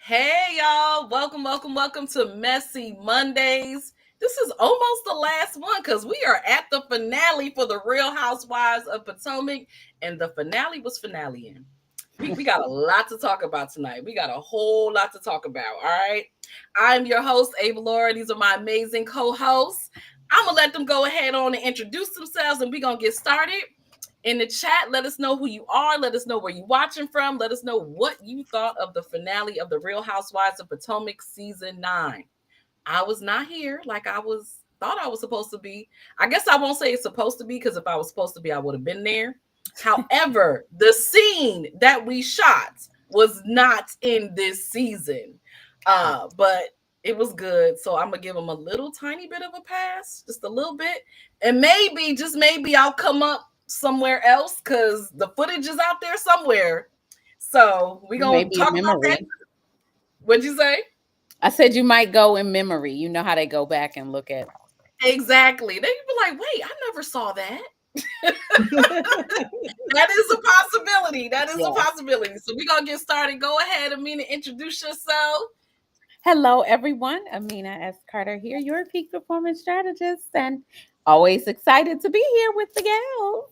Hey y'all, welcome to Messy Mondays. This is almost the last one because we are at the finale for the Real Housewives of Potomac, and the finale was finale. We got a lot to talk about tonight. We got a whole lot to talk about. All right. I'm your host, Avalaura. These are my amazing co-hosts. I'm gonna let them go ahead on and introduce themselves, and we're gonna get started. In the chat, let us know who you are. Let us know where you're watching from. Let us know what you thought of the finale of the Real Housewives of Potomac season 9. I was not here like thought I was supposed to be. I guess I won't say it's supposed to be, because if I was supposed to be, I would have been there. However, the scene that we shot was not in this season. But it was good. So I'm gonna give them a little tiny bit of a pass, just a little bit. And maybe, just maybe, I'll come up somewhere else because the footage is out there somewhere. So we're gonna Maybe talk in about that. memory. What'd you say? I said you might go in memory. You know how they go back and look at. Exactly. They'd be like, wait, I never saw that. That is a possibility. That is a Yeah. possibility. So we're gonna get started. Go ahead, Amina, introduce yourself. Hello, everyone. Amina S. Carter here, your peak performance strategist, and always excited to be here with the gals.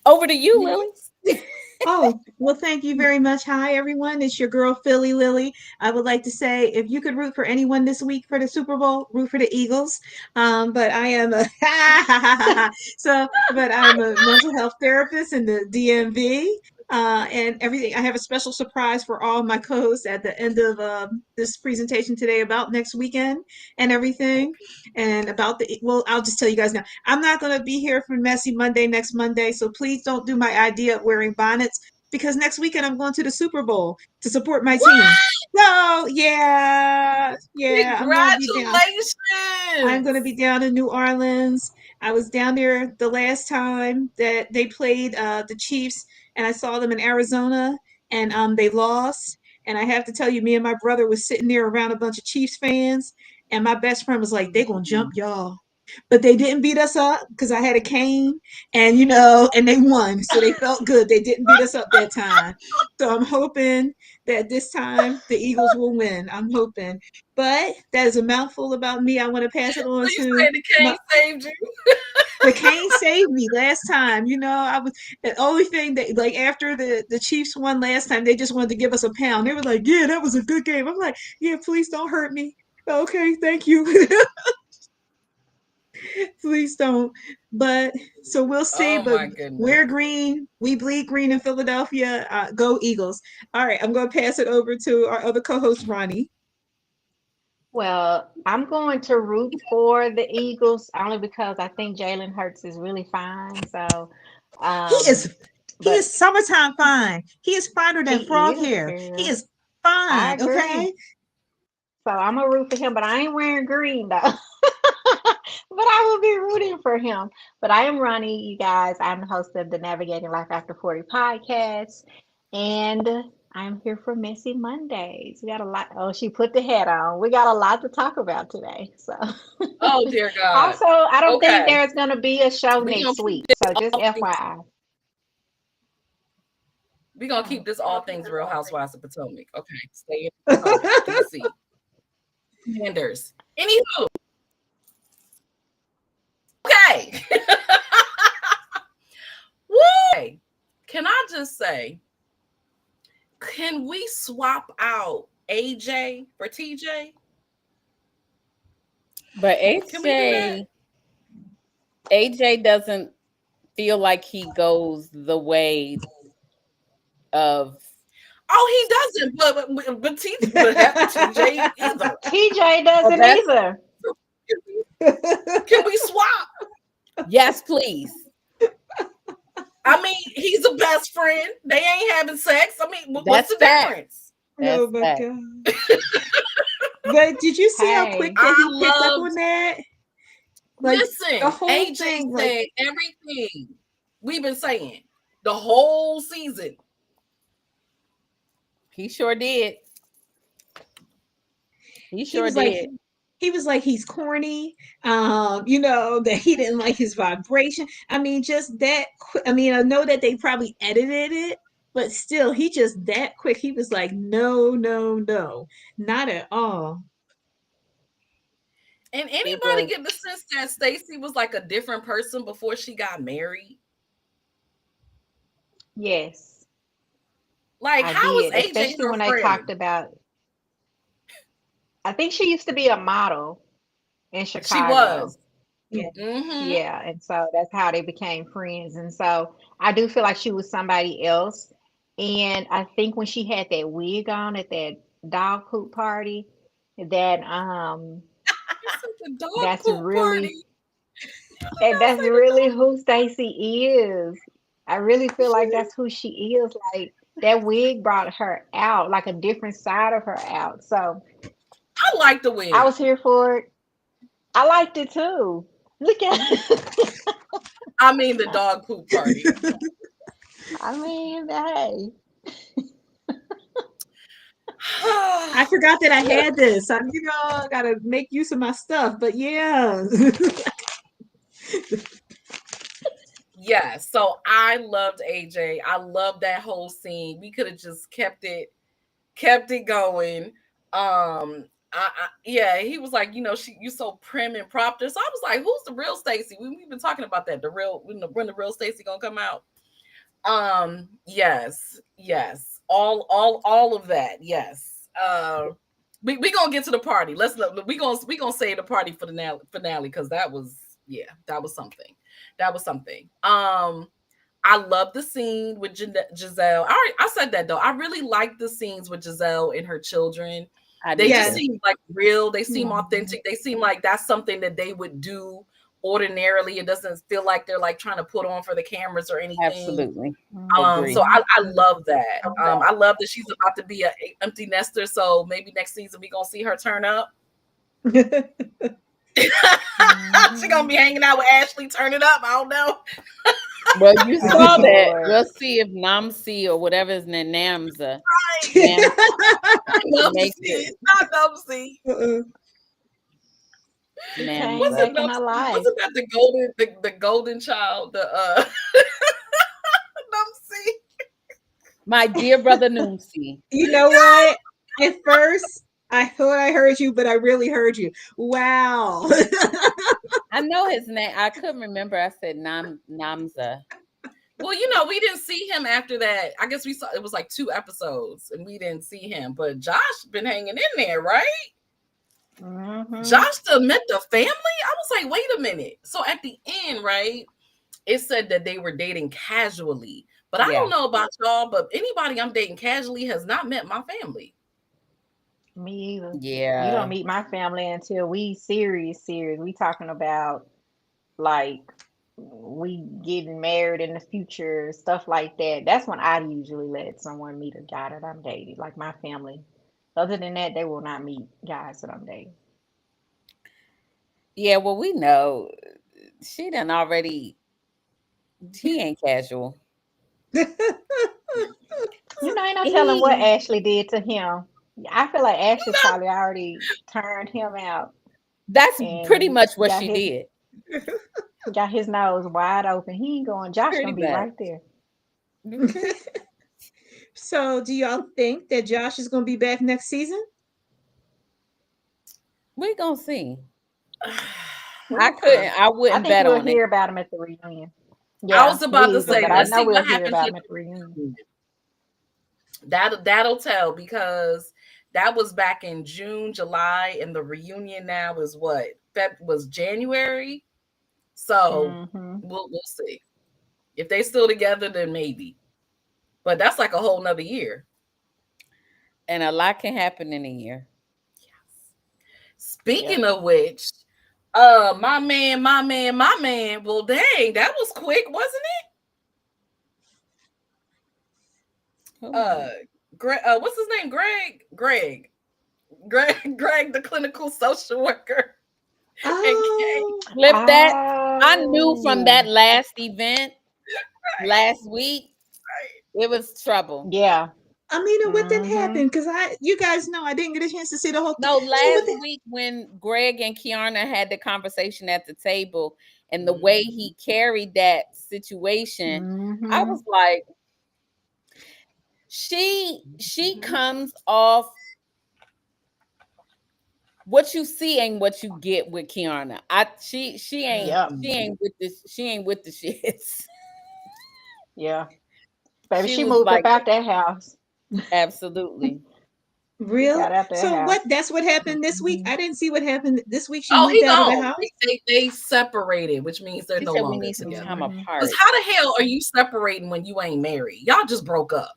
Over to you, Lily. Oh, well, thank you very much. Hi, everyone. It's your girl, Philly Lily. I would like to say if you could root for anyone this week for the Super Bowl, root for the Eagles. But I am but I'm a mental health therapist in the DMV. And everything. I have a special surprise for all my co-hosts at the end of this presentation today about next weekend and everything, and about well, I'll just tell you guys now. I'm not going to be here for Messy Monday next Monday, so please don't do my idea of wearing bonnets, because next weekend I'm going to the Super Bowl to support my What? team. So I'm going to be down. I'm going to be Congratulations. down in New Orleans. I was down there the last time that they played the Chiefs, and I saw them in Arizona, and they lost. And I have to tell you, me and my brother was sitting there around a bunch of Chiefs fans, and my best friend was like, "They're gonna jump y'all." But they didn't beat us up because I had a cane, and and they won, so they felt good. They didn't beat us up that time, so I'm hoping that this time the Eagles will win. I'm hoping, but that is a mouthful about me. I want to pass it So on you to saying the my. cane saved you? The cane saved me last time. I was the only thing that, like, after the Chiefs won last time, they just wanted to give us a pound. They were like, "Yeah, that was a good game." I'm like, "Yeah, please don't hurt me." Okay, thank you. Please don't. But so we'll see. Oh But my goodness. we're green. We bleed green in Philadelphia. Go Eagles. All right, I'm going to pass it over to our other co-host, Ronnie. Well, I'm going to root for the Eagles only because I think Jalen Hurts is really fine. He Um, is he but is summertime fine. He is finer than he frog is, hair. He girl. is I fine. agree. Okay. So I'm gonna root for him, but I ain't wearing green though. But I will be rooting for him. But I am Ronnie, you guys. I'm the host of the Navigating Life After 40 podcast. And I'm here for Messy Mondays. We got a lot. Oh, she put the hat on. We got a lot to talk about today. So Oh dear God. also, I don't think Okay. there's gonna be a show We gonna next keep week. this So just all things FYI. we gonna keep Oh, this all things Real Housewives of Potomac. Okay. Stay in Potomac, DC. Commanders. Anywho, okay. Woo! Okay. Can I just say, can we swap out AJ for TJ? But Can we do that? AJ doesn't feel like he goes the way of. Oh, he doesn't, but TJ either. TJ Oh, doesn't that's either. Can we swap? yes, please. I mean, he's a best friend. They ain't having sex. I mean, what's That's the fact. difference? Oh That's my fact. God. But did you see how quick Hey, that I he picked up loved. on that? Like, the Listen, whole AJ thing, like, said everything we've been saying the whole season. He sure did. He he sure was like, did. he was like he's corny, that he didn't like his vibration. I mean, just that. I mean, I know that they probably edited it, but still, he just that quick. He was like, no, no, no, not at all. And It anybody was get the sense that Stacey was like a different person before she got married? Yes, Like, I how was did. AJ Especially her when they friend? talked about. I think she used to be a model in She Chicago. was. Yeah. Mm-hmm. Yeah, and so that's how they became friends. And so I do feel like she was somebody else. And I think when she had that wig on at that dog poop party, that You said the dog that's poop really party. and Don't that's say the really dog. who Stacey is. I really feel like that's who she is. Like that wig brought her out, like a different side of her out. So I like the I wig. was here for it. I liked it too. Look at I mean, the dog poop party. I mean, hey. I forgot that I had this. I gotta make use of my stuff. But yeah. Yeah, so I loved AJ. I loved that whole scene. We could have just kept it going. Yeah, he was like, you so prim and proper. So I was like, who's the real Stacey? We've been talking about that. The real when the real Stacey gonna come out. Yes. All of that. Yes. We gonna get to the party. We gonna save the party for the finale because that was something. That was something. I love the scene with Gizelle. I said that though. I really like the scenes with Gizelle and her children. I They did just Yes. too. seem like real. They seem Yeah. authentic. They seem like that's something that they would do ordinarily. It doesn't feel like they're like trying to put on for the cameras or anything. Absolutely. So Agree. I love that. I love that she's about to be a empty nester. So maybe next season we gonna see her turn up. She gonna be hanging out with Ashley. Turn it up. I don't know. Well, you Oh saw that. Lord. We'll see if Namsi or whatever his name, Namza, Right. Nam Numsy. makes it. It's not Numsy. She came Namza. Wasn't back in her Numsy? life. Wasn't that the golden child? The Numsy. My dear brother Noomsi. You know what? At first, I thought I heard you, but I really heard you. Wow. I know his name. I couldn't remember. I said Namza. Well, we didn't see him after that. I guess we saw it was like 2 episodes, and we didn't see him. But Josh been hanging in there, right? Josh still met the family. I was like, wait a minute. So at the end, right? It said that they were dating casually. But I don't know about y'all, but anybody I'm dating casually has not met my family. Me either. You Yeah. don't meet my family until we serious. We talking about like we getting married in the future, stuff like that. That's when I usually let someone meet a guy that I'm dating, like my family. Other than that, they will not meet guys that I'm dating. Yeah, well, we know she done already. He ain't casual. Ain't no telling what He, Ashley did to him. I feel like Ashley probably already turned him out that's pretty and much what got she his did. got his nose wide open. He ain't going. Josh Pretty gonna be much. right there. So, do y'all think that Josh is going to be back next season? We gonna see. Okay. I I wouldn't think bet we'll on it. hear about him at the reunion. I Yeah, was about me to either. say, But I let's know see we'll what hear happens about with him at the reunion. that'll tell because that was back in June, July, and the reunion now is what? That was January. So Hmm we'll see. If they still together, then maybe. But that's like a whole nother year. And a lot can happen in a year. Speaking Yep. of which, my man. Well, dang, that was quick, wasn't it? Who? Greg, what's his name? Greg, the clinical social worker. And Kay. Oh, Flip that. I knew from Oh, that last event last week, it was trouble. yeah. Amina, what then Mm-hmm. happened? Because you guys know I didn't get a chance to see the whole thing. No, So what last the week when Greg and Kiana had the conversation at the table and the way Mhm. he carried that situation, I Mm-hmm. was like, she comes off what you see ain't what you get with Kiana. She ain't Yep. she ain't with this she ain't with the shits. Yeah. Baby, She she was moved up like, out that house. absolutely. She Really? got out that So house. that's what happened this week? Mm-hmm. I didn't see what happened this week. She Oh, moved he out of the gone. house. They separated, which means they're She no said we longer need some together. time Mm-hmm. Because apart. how the hell are you separating when you ain't married? Y'all just broke up.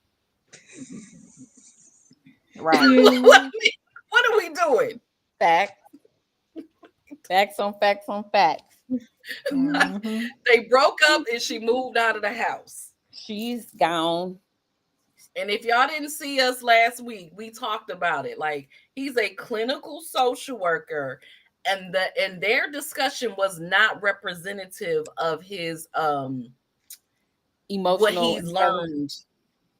Right. Yeah. What are we doing? Facts. Facts on facts on facts. Mm-hmm. They broke up and she moved out of the house. She's gone. And if y'all didn't see us last week, we talked about it. Like, he's a clinical social worker, and their discussion was not representative of his what Emotional he's intelligence. learned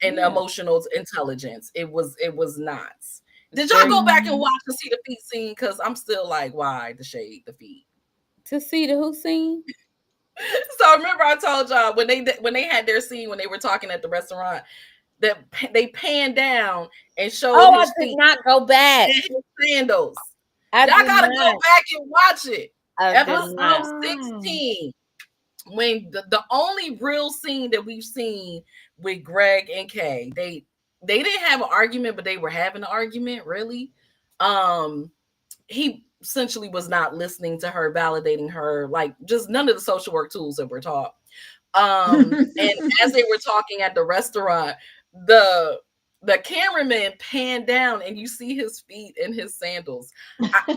in Yeah. emotional intelligence. It was not. It's Did y'all very go back and Mhm. watch and see the feet scene? Because I'm still like, why the shade, the feet? to see the who scene. So remember, I told y'all when they had their scene when they were talking at the restaurant that they panned down and showed Oh, I his did feet not go back. and his sandals. I Y'all did gotta go not. back and watch it. I did Episode not. 16. When the only real scene that we've seen with Greg and Kay, they didn't have an argument, but they were having an argument, really. He essentially was not listening to her, validating her, like just none of the social work tools that were taught. And as they were talking at the restaurant, the the cameraman panned down and you see his feet in his sandals.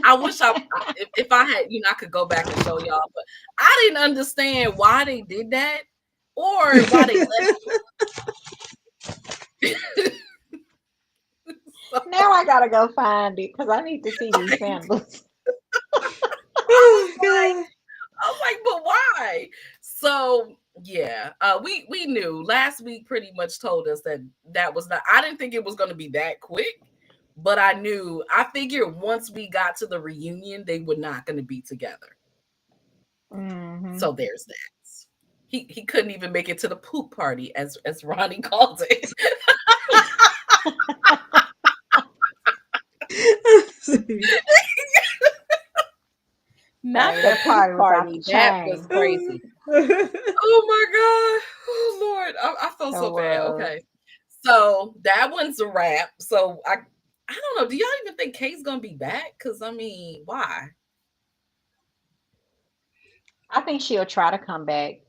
I wish if I had, I could go back and show y'all, but I didn't understand why they did that or why they let Now I gotta go find it because I need to see these like, sandals. Oh God. I was like, but why? So yeah, we knew last week pretty much told us that was not. I didn't think it was going to be that quick, but I figured once we got to the reunion, they were not going to be together. Mm-hmm. So there's that. He couldn't even make it to the poop party, as Ronnie called it. Not Baby, the that poop party was off the party. That was chain. crazy. Oh my god! Oh Lord, I felt It so bad. was. Okay, so that one's a wrap. So I don't know. Do y'all even think Kate's gonna be back? Because I mean, why? I think she'll try to come back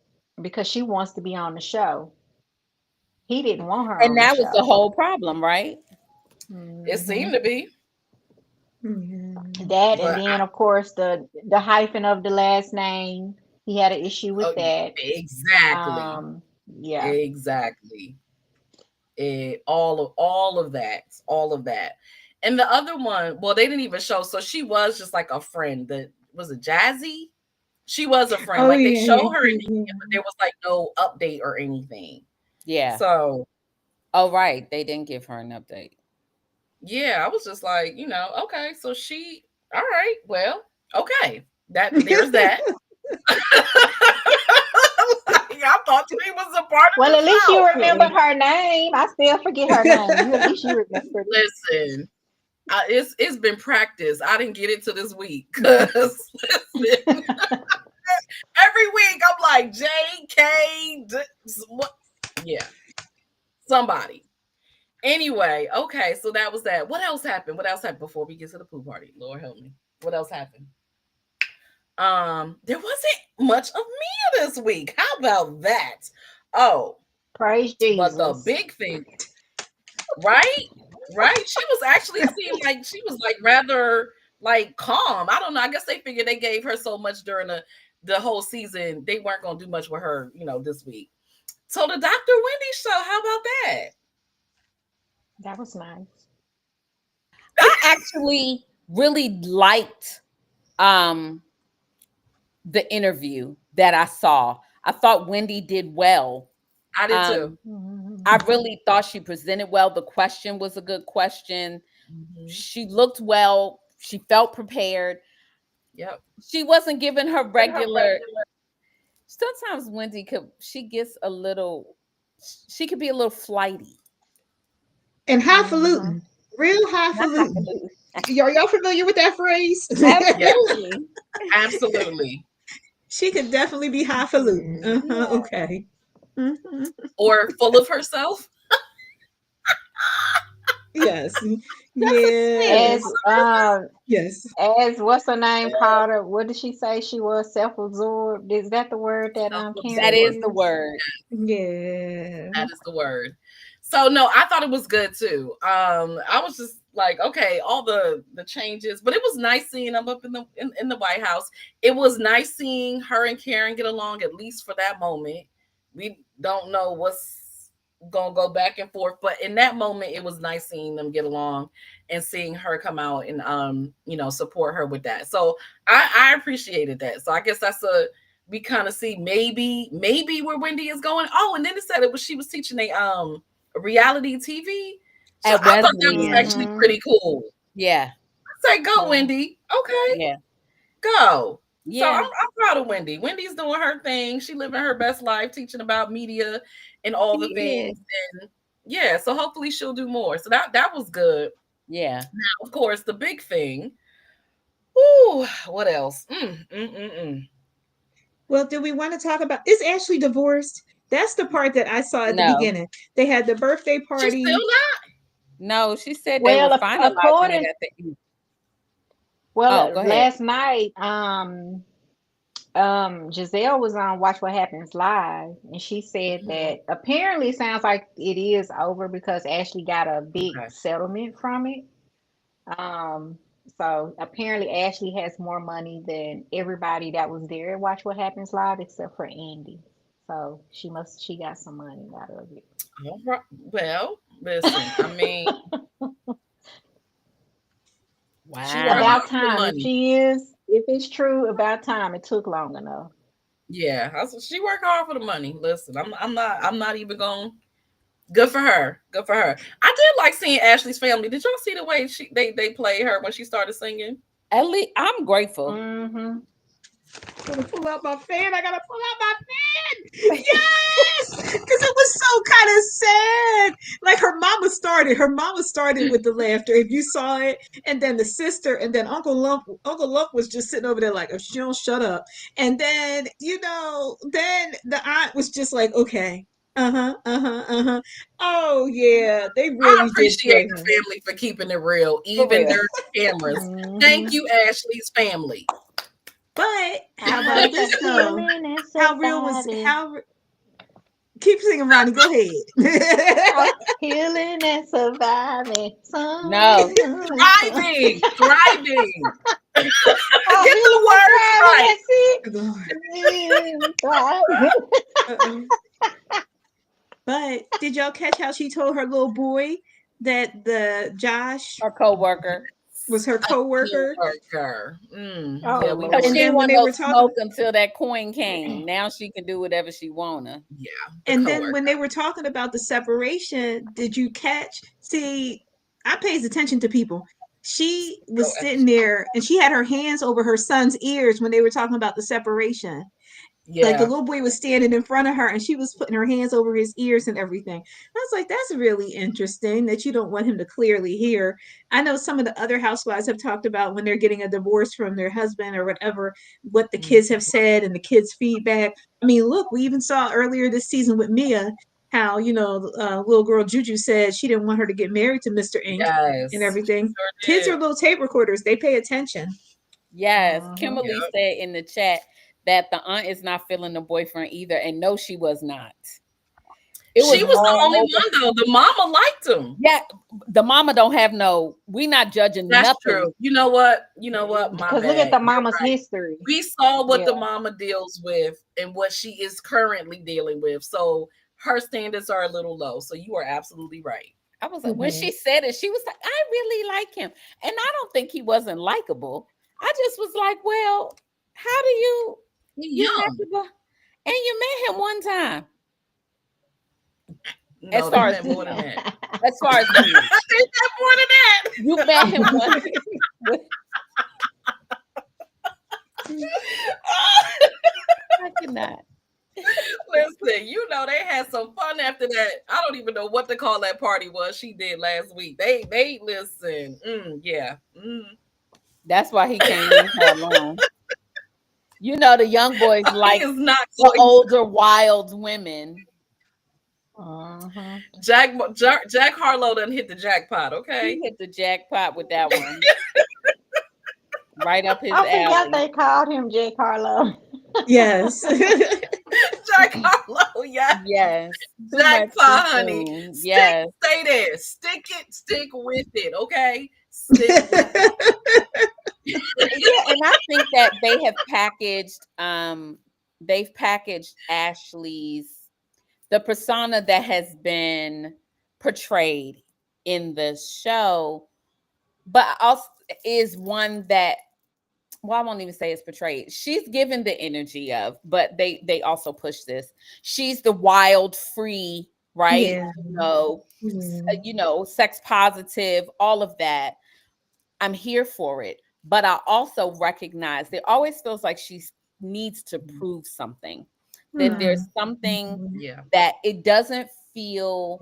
because she wants to be on the show. He didn't want her And on the that was the show. whole problem, right? It Hmm. seemed to be, That and but then of course the hyphen of the last name. He had an issue with oh, that. exactly, Yeah. exactly. All of that, and the other one. Well, they didn't even show. So she was just like a friend. That was a Jazzy. She was a friend. Oh Like they yeah, showed yeah, her, yeah, yeah. but there was like no update or anything. Yeah. So Oh, right. They didn't give her an update. yeah, I was just like, okay, so all right, well, okay, there's that. Like, I thought she was a part of Well, the at least you show. remembered her name. I still forget her name. You at least you remembered it. Listen, it's been practiced. I didn't get it to this week because listen, every week I'm like J.K. What? Yeah, somebody. Anyway, okay, so that was that. What else happened? What else happened before we get to the pool party? Lord help me. What else happened? There wasn't much of Mia this week. How about that? Oh, Praise but the Jesus. big thing, right? Right? She was actually seemed like she was like rather like calm. I don't know. I guess they figured they gave her so much during the whole season. They weren't gonna do much with her, this week. So the Dr. Wendy show, how about that? That was nice. I actually really liked um the interview that I saw. I thought Wendy did well I did too. I really thought she presented well. The question was a good question. She looked well. She felt prepared. Yep. She wasn't giving her regular. Sometimes Wendy she gets a little, she could be a little flighty. And highfalutin, real highfalutin. Are y'all familiar with that phrase? Absolutely. Absolutely. She could definitely be highfalutin. Okay. Or full of herself. Yes. Yes. Yes. As what's her name called her? What did she say she was? Self-absorbed. Is that the word that That Karen is used? the word. Yeah. That is the word. So no, I thought it was good too. I was just like, okay, all the changes, but it was nice seeing them up in the White House. It was nice seeing her and Karen get along, at least for that moment. We don't know what's gonna go back and forth, but in that moment, it was nice seeing them get along and seeing her come out and support her with that. So I appreciated that. So I guess we kind of see maybe where Wendy is going. Oh, and then it said she was teaching a reality TV. So I thought that was actually pretty cool. Yeah. I say go, Wendy. Okay. Yeah. Go. Yeah. So I'm proud of Wendy. Wendy's doing her thing. She living her best life, teaching about media and all the things. And yeah, so hopefully she'll do more. So that was good. Yeah. Now, of course, the big thing. Ooh, what else? Well, do we want to talk about, is Ashley divorced? That's the part that I saw at the beginning. They had the birthday party. She's still not? No, she said they were finalizing it at the end. Well, last night, Gizelle was on Watch What Happens Live, and she said that apparently it sounds like it is over because Ashley got a big settlement from it. So apparently Ashley has more money than everybody that was there at Watch What Happens Live except for Andy. So she got some money out of it. All right. Well, listen, I mean, wow. About time. If it's true, about time. It took long enough. Yeah, she worked hard for the money. Listen, I'm not even going. Good for her. Good for her. I did like seeing Ashley's family. Did y'all see the way they played her when she started singing? At least I'm grateful. Gotta pull out my fan. I gotta pull out my fan. Yes, because it was so kind of sad. Like her mama started with the laughter. If you saw it, and then the sister, and then Uncle Lump was just sitting over there like, if she don't shut up. And then then the aunt was just like, okay. Oh yeah, they really. I appreciate the family for keeping it real, even during the cameras. Thank you, Ashley's family. But how about this though? How real was how? Keep singing, Ronnie. Go ahead. Healing and surviving. No, thriving. Get the words right. But did y'all catch how she told her little boy that the Josh, her coworker, was her coworker? And then when they were talking until that coin came, now she can do whatever she wanna. Yeah. And then when they were talking about the separation, did you catch? See, I pays attention to people. She was sitting there and she had her hands over her son's ears when they were talking about the separation. Yeah. Like the little boy was standing in front of her and she was putting her hands over his ears and everything. I was like, that's really interesting that you don't want him to clearly hear. I know some of the other housewives have talked about when they're getting a divorce from their husband or whatever, what the kids have said and the kids' feedback. I mean, look, we even saw earlier this season with Mia how, little girl Juju said she didn't want her to get married to Mr. Ink and everything. Sure, kids are little tape recorders. They pay attention. Yes. Kimberly said in the chat that the aunt is not feeling the boyfriend either. And no, she was not. She was the only one though. The mama liked him. Yeah, the mama don't have we're not judging That's nothing. True. You know what? Because look at the mama's history. We saw what the mama deals with and what she is currently dealing with. So her standards are a little low. So you are absolutely right. I was like, when she said it, she was like, I really like him. And I don't think he wasn't likable. I just was like, well, how do you have to go? And you met him one time. No, they meant more than that. As far as They meant more than that. you met him once. I cannot. Listen, you know they had some fun after that. I don't even know what to call that party was she did last week. They listen. Yeah. That's why he can't leave her alone. You know the young boys like He is not the going. older wild women. Jack Harlow done hit the jackpot. Okay. He hit the jackpot with that one. Right up his I forgot alley. they called him Jack Harlow. Yes. Jack Harlow, yeah. Yes. Too Jackpot, much too honey. soon. Stick, Yes. stay there. Stick with it, okay? Stick with it. Yeah, and I think that they've packaged Ashley's the persona that has been portrayed in the show, but also is one that, well, I won't even say it's portrayed. She's given the energy of, but they also push this. She's the wild, free, right? Yeah. You know, sex positive, all of that. I'm here for it, but I also recognize it always feels like she needs to prove something. That there's something Yeah. that it doesn't feel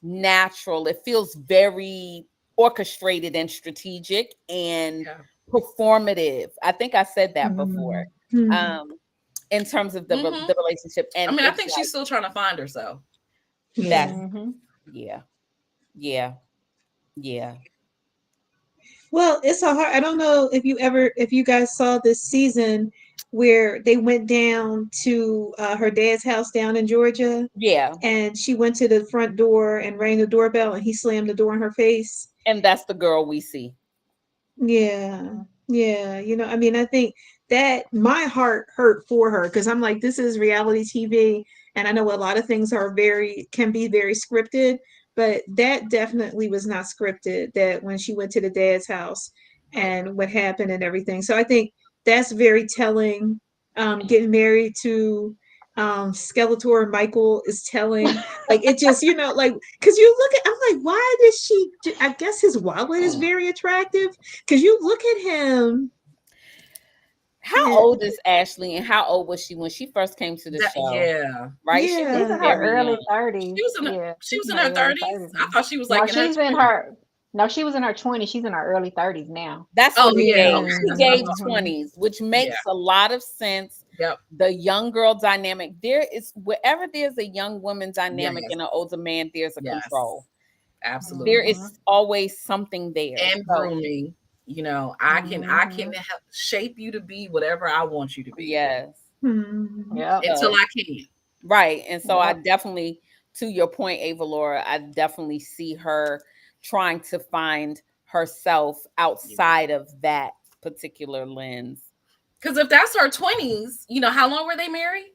natural. It feels very orchestrated and strategic and performative. I think I said that before. In terms of the relationship. And I mean, I think she's still trying to find herself. That, Yeah. yeah. Well, it's a hard. I don't know if you guys saw this season where they went down to her dad's house down in Georgia. Yeah. And she went to the front door and rang the doorbell, and he slammed the door in her face. And that's the girl we see. Yeah. Yeah. You know, I mean, I think that my heart hurt for her because I'm like, this is reality TV. And I know a lot of things can be very scripted, but that definitely was not scripted. That when she went to the dad's house and what happened and everything. So I think that's very telling. Getting married to Skeletor Michael is telling. Like it just, you know, like because you look at, I'm like, why did she? I guess his wallet is very attractive because you look at him. How old is Ashley, and how old was she when she first came to the show? Yeah, right. Yeah. She She's was in her very early young. 30s. She was in her 30s. I thought she was like no, in she's her in her. No, she was in her 20s. She's in her early 30s now. That's Oh, what he yeah, gave. okay, He that's what I'm gave talking 20s, which makes a lot of sense. Yep. The young girl dynamic. There is wherever there's a young woman dynamic and an older man, there's a control. Absolutely. There is always something there. And grooming. You know, I can help shape you to be whatever I want you to be. Yes. Yeah. Until I can. Right. And so I definitely, to your point, Avalaura, I definitely see her trying to find herself outside of that particular lens. Because if that's her 20s, you know, how long were they married?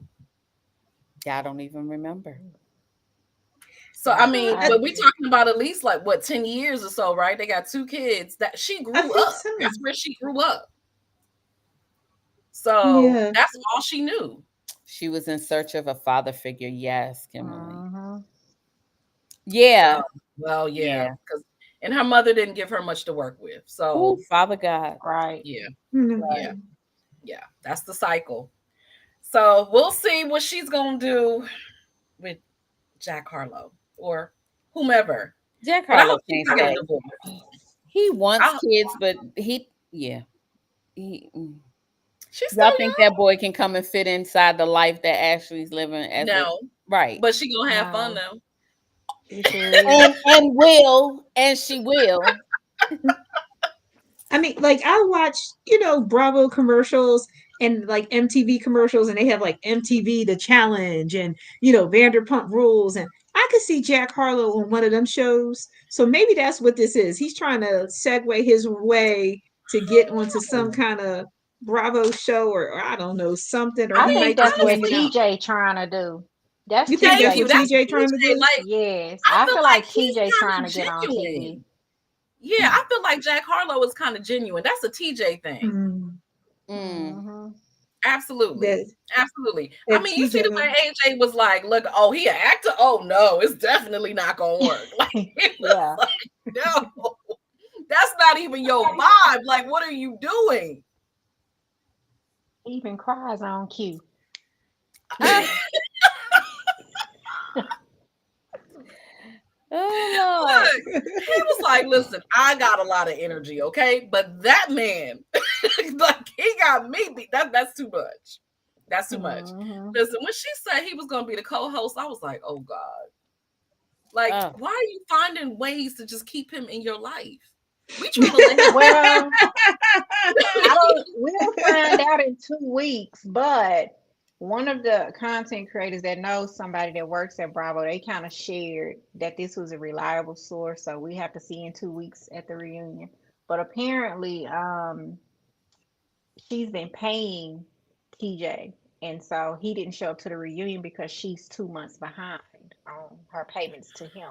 I don't even remember. So I mean, but we talking about at least like what 10 years or so, right? They got 2 kids. That she grew up. So. That's where she grew up. So that's all she knew. She was in search of a father figure. Yes, Kimberly. Yeah. Well, yeah. Because and her mother didn't give her much to work with. So ooh, Father God. Right. Yeah. Right. Yeah. That's the cycle. So we'll see what she's gonna do with Jack Harlow or whomever. Jack Harlow can't stay. He wants kids, but y'all think that boy can come and fit inside the life that Ashley's living? Right. But she gonna have fun though. and she will. I mean, like I watch, you know, Bravo commercials and like MTV commercials, and they have like MTV The Challenge and, you know, Vanderpump Rules, and I could see Jack Harlow on one of them shows. So maybe that's what this is. He's trying to segue his way to get onto some kind of Bravo show or I don't know, something. Or I think that's what TJ trying to do. You think that's what TJ trying to do? Like, yes, I feel like TJ trying to get on TV. Yeah, I feel like Jack Harlow is kind of genuine. That's a TJ thing. Absolutely. That Absolutely. I if mean, you see the TJ way AJ was like, look, oh, he an actor? Oh no, it's definitely not gonna work. Like it was Yeah. like, no, that's not even your vibe. Like, what are you doing? He even cries on cue. Oh Lord. Look, he was like, listen, I got a lot of energy, okay? But that man, like he got me beat. That's too much. That's too much. Hmm. Listen, when she said he was gonna be the co-host, I was like, oh God. Like, Oh. why are you finding ways to just keep him in your life? We trying to let him Well, I don't. We'll find out in 2 weeks. But one of the content creators that knows somebody that works at Bravo, they kind of shared that this was a reliable source. So we have to see in 2 weeks at the reunion. But apparently, she's been paying TJ, and so he didn't show up to the reunion because she's 2 months behind on her payments to him.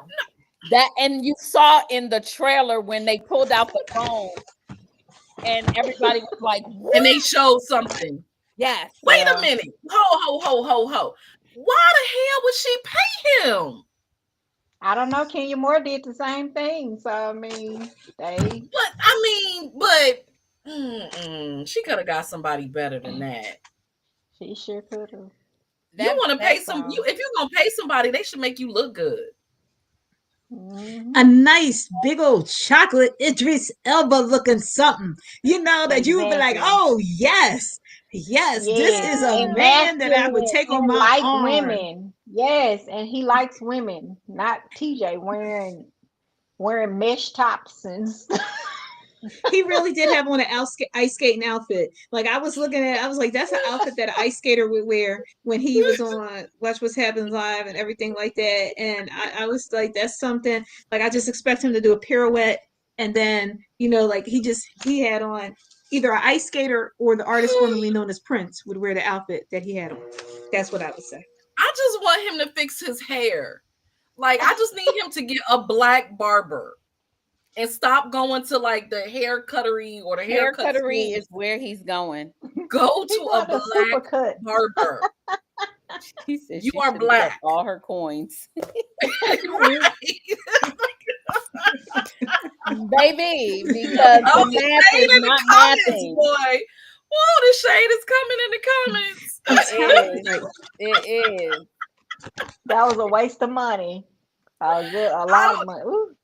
That, and you saw in the trailer when they pulled out the phone and everybody was like, what? and they showed something. Yes. Wait Yeah. a minute. Ho. Why the hell would she pay him? I don't know. Kenya Moore did the same thing. So I mean, they. She could have got somebody better than that. She sure could have. You want to pay That's some? You if you're gonna pay somebody, they should make you look good. Hmm. a nice big old chocolate Idris Elba looking something, that you would be like, Exactly. oh yes, yes, this Yes, is a and man that I would masculine take on and my like arm. women. Yes, and he likes women, not TJ wearing mesh tops and He really did have on an ice skating outfit. Like I was looking at, I was like, that's an outfit that an ice skater would wear when he was on Watch What's Happening Live and everything like that. And I was like, that's something. Like I just expect him to do a pirouette, and then like he had on either an ice skater or the artist formerly known as Prince would wear the outfit that he had on. That's what I would say. I just want him to fix his hair. Like I just need him to get a black barber and stop going to like the hair cuttery or the haircut haircuttery school. is where he's going. Go he to a got a super black cut. barber. She said You she are should have black. kept all her coins. Right. Baby, because Oh, the math shade is in the not comments, mathing. boy. Oh, the shade is coming in the comments. It is. It is. That was a waste of money. A I lot don't. of money. Ooh.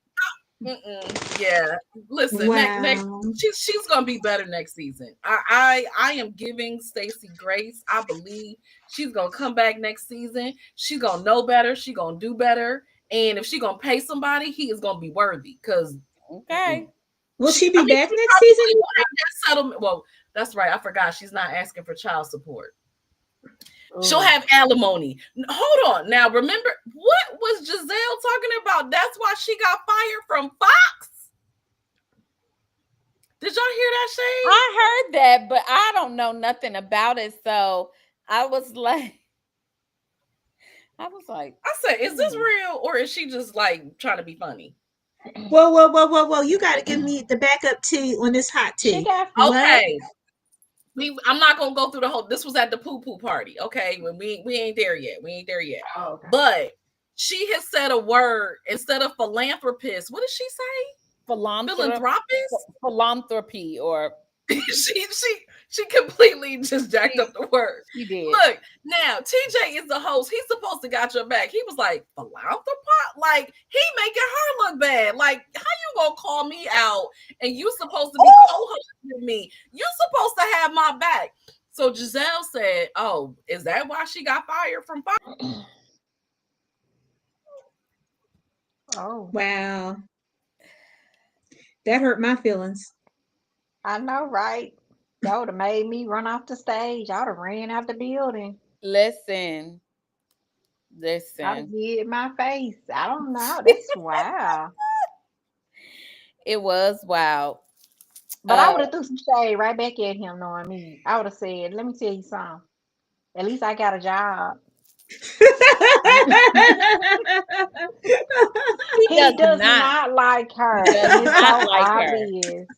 Yeah. Listen, next Wow. she's gonna be better next season. I am giving Stacey grace. I believe she's gonna come back next season. She's gonna know better. She's gonna do better. And if she's gonna pay somebody, he is gonna be worthy. Because Okay. Will she I be mean, back she next season? probably will have that settlement. Well, that's right. I forgot she's not asking for child support. She'll Ooh. have alimony. Hold on. Now, remember, what was Gizelle talking about? That's why she got fired from Fox. Did y'all hear that, Shade? I heard that, but I don't know nothing about it. So I was like, I said, is this real or is she just like trying to be funny? Whoa. You got to give me the backup tea on this hot She tea. got What? Okay. I'm not gonna go through the whole. This was at the poo party. Okay, when we ain't there yet. We ain't there yet. Oh, okay. But she has said a word instead of philanthropist. What did she say? Philanthropist? philanthropy, or she completely just jacked up the word. she did. Look, now TJ is the host. He's supposed to got your back. He was like, philanthropist? Like, he making her look bad. Like, how you gonna call me out and you supposed to be co-hosting with me? You're supposed to have my back. So Gizelle said, oh, is that why she got fired from Fox? Oh, Wow. That hurt my feelings. I know, right? That would have made me run off the stage. I would have ran out the building. Listen. I'd have hid my face. I don't know. That's wow. It was wild. But I would have threw some shade right back at him, knowing me. I would have said, "Let me tell you something. At least I got a job." He does not like her. He does It's not so like her. obvious.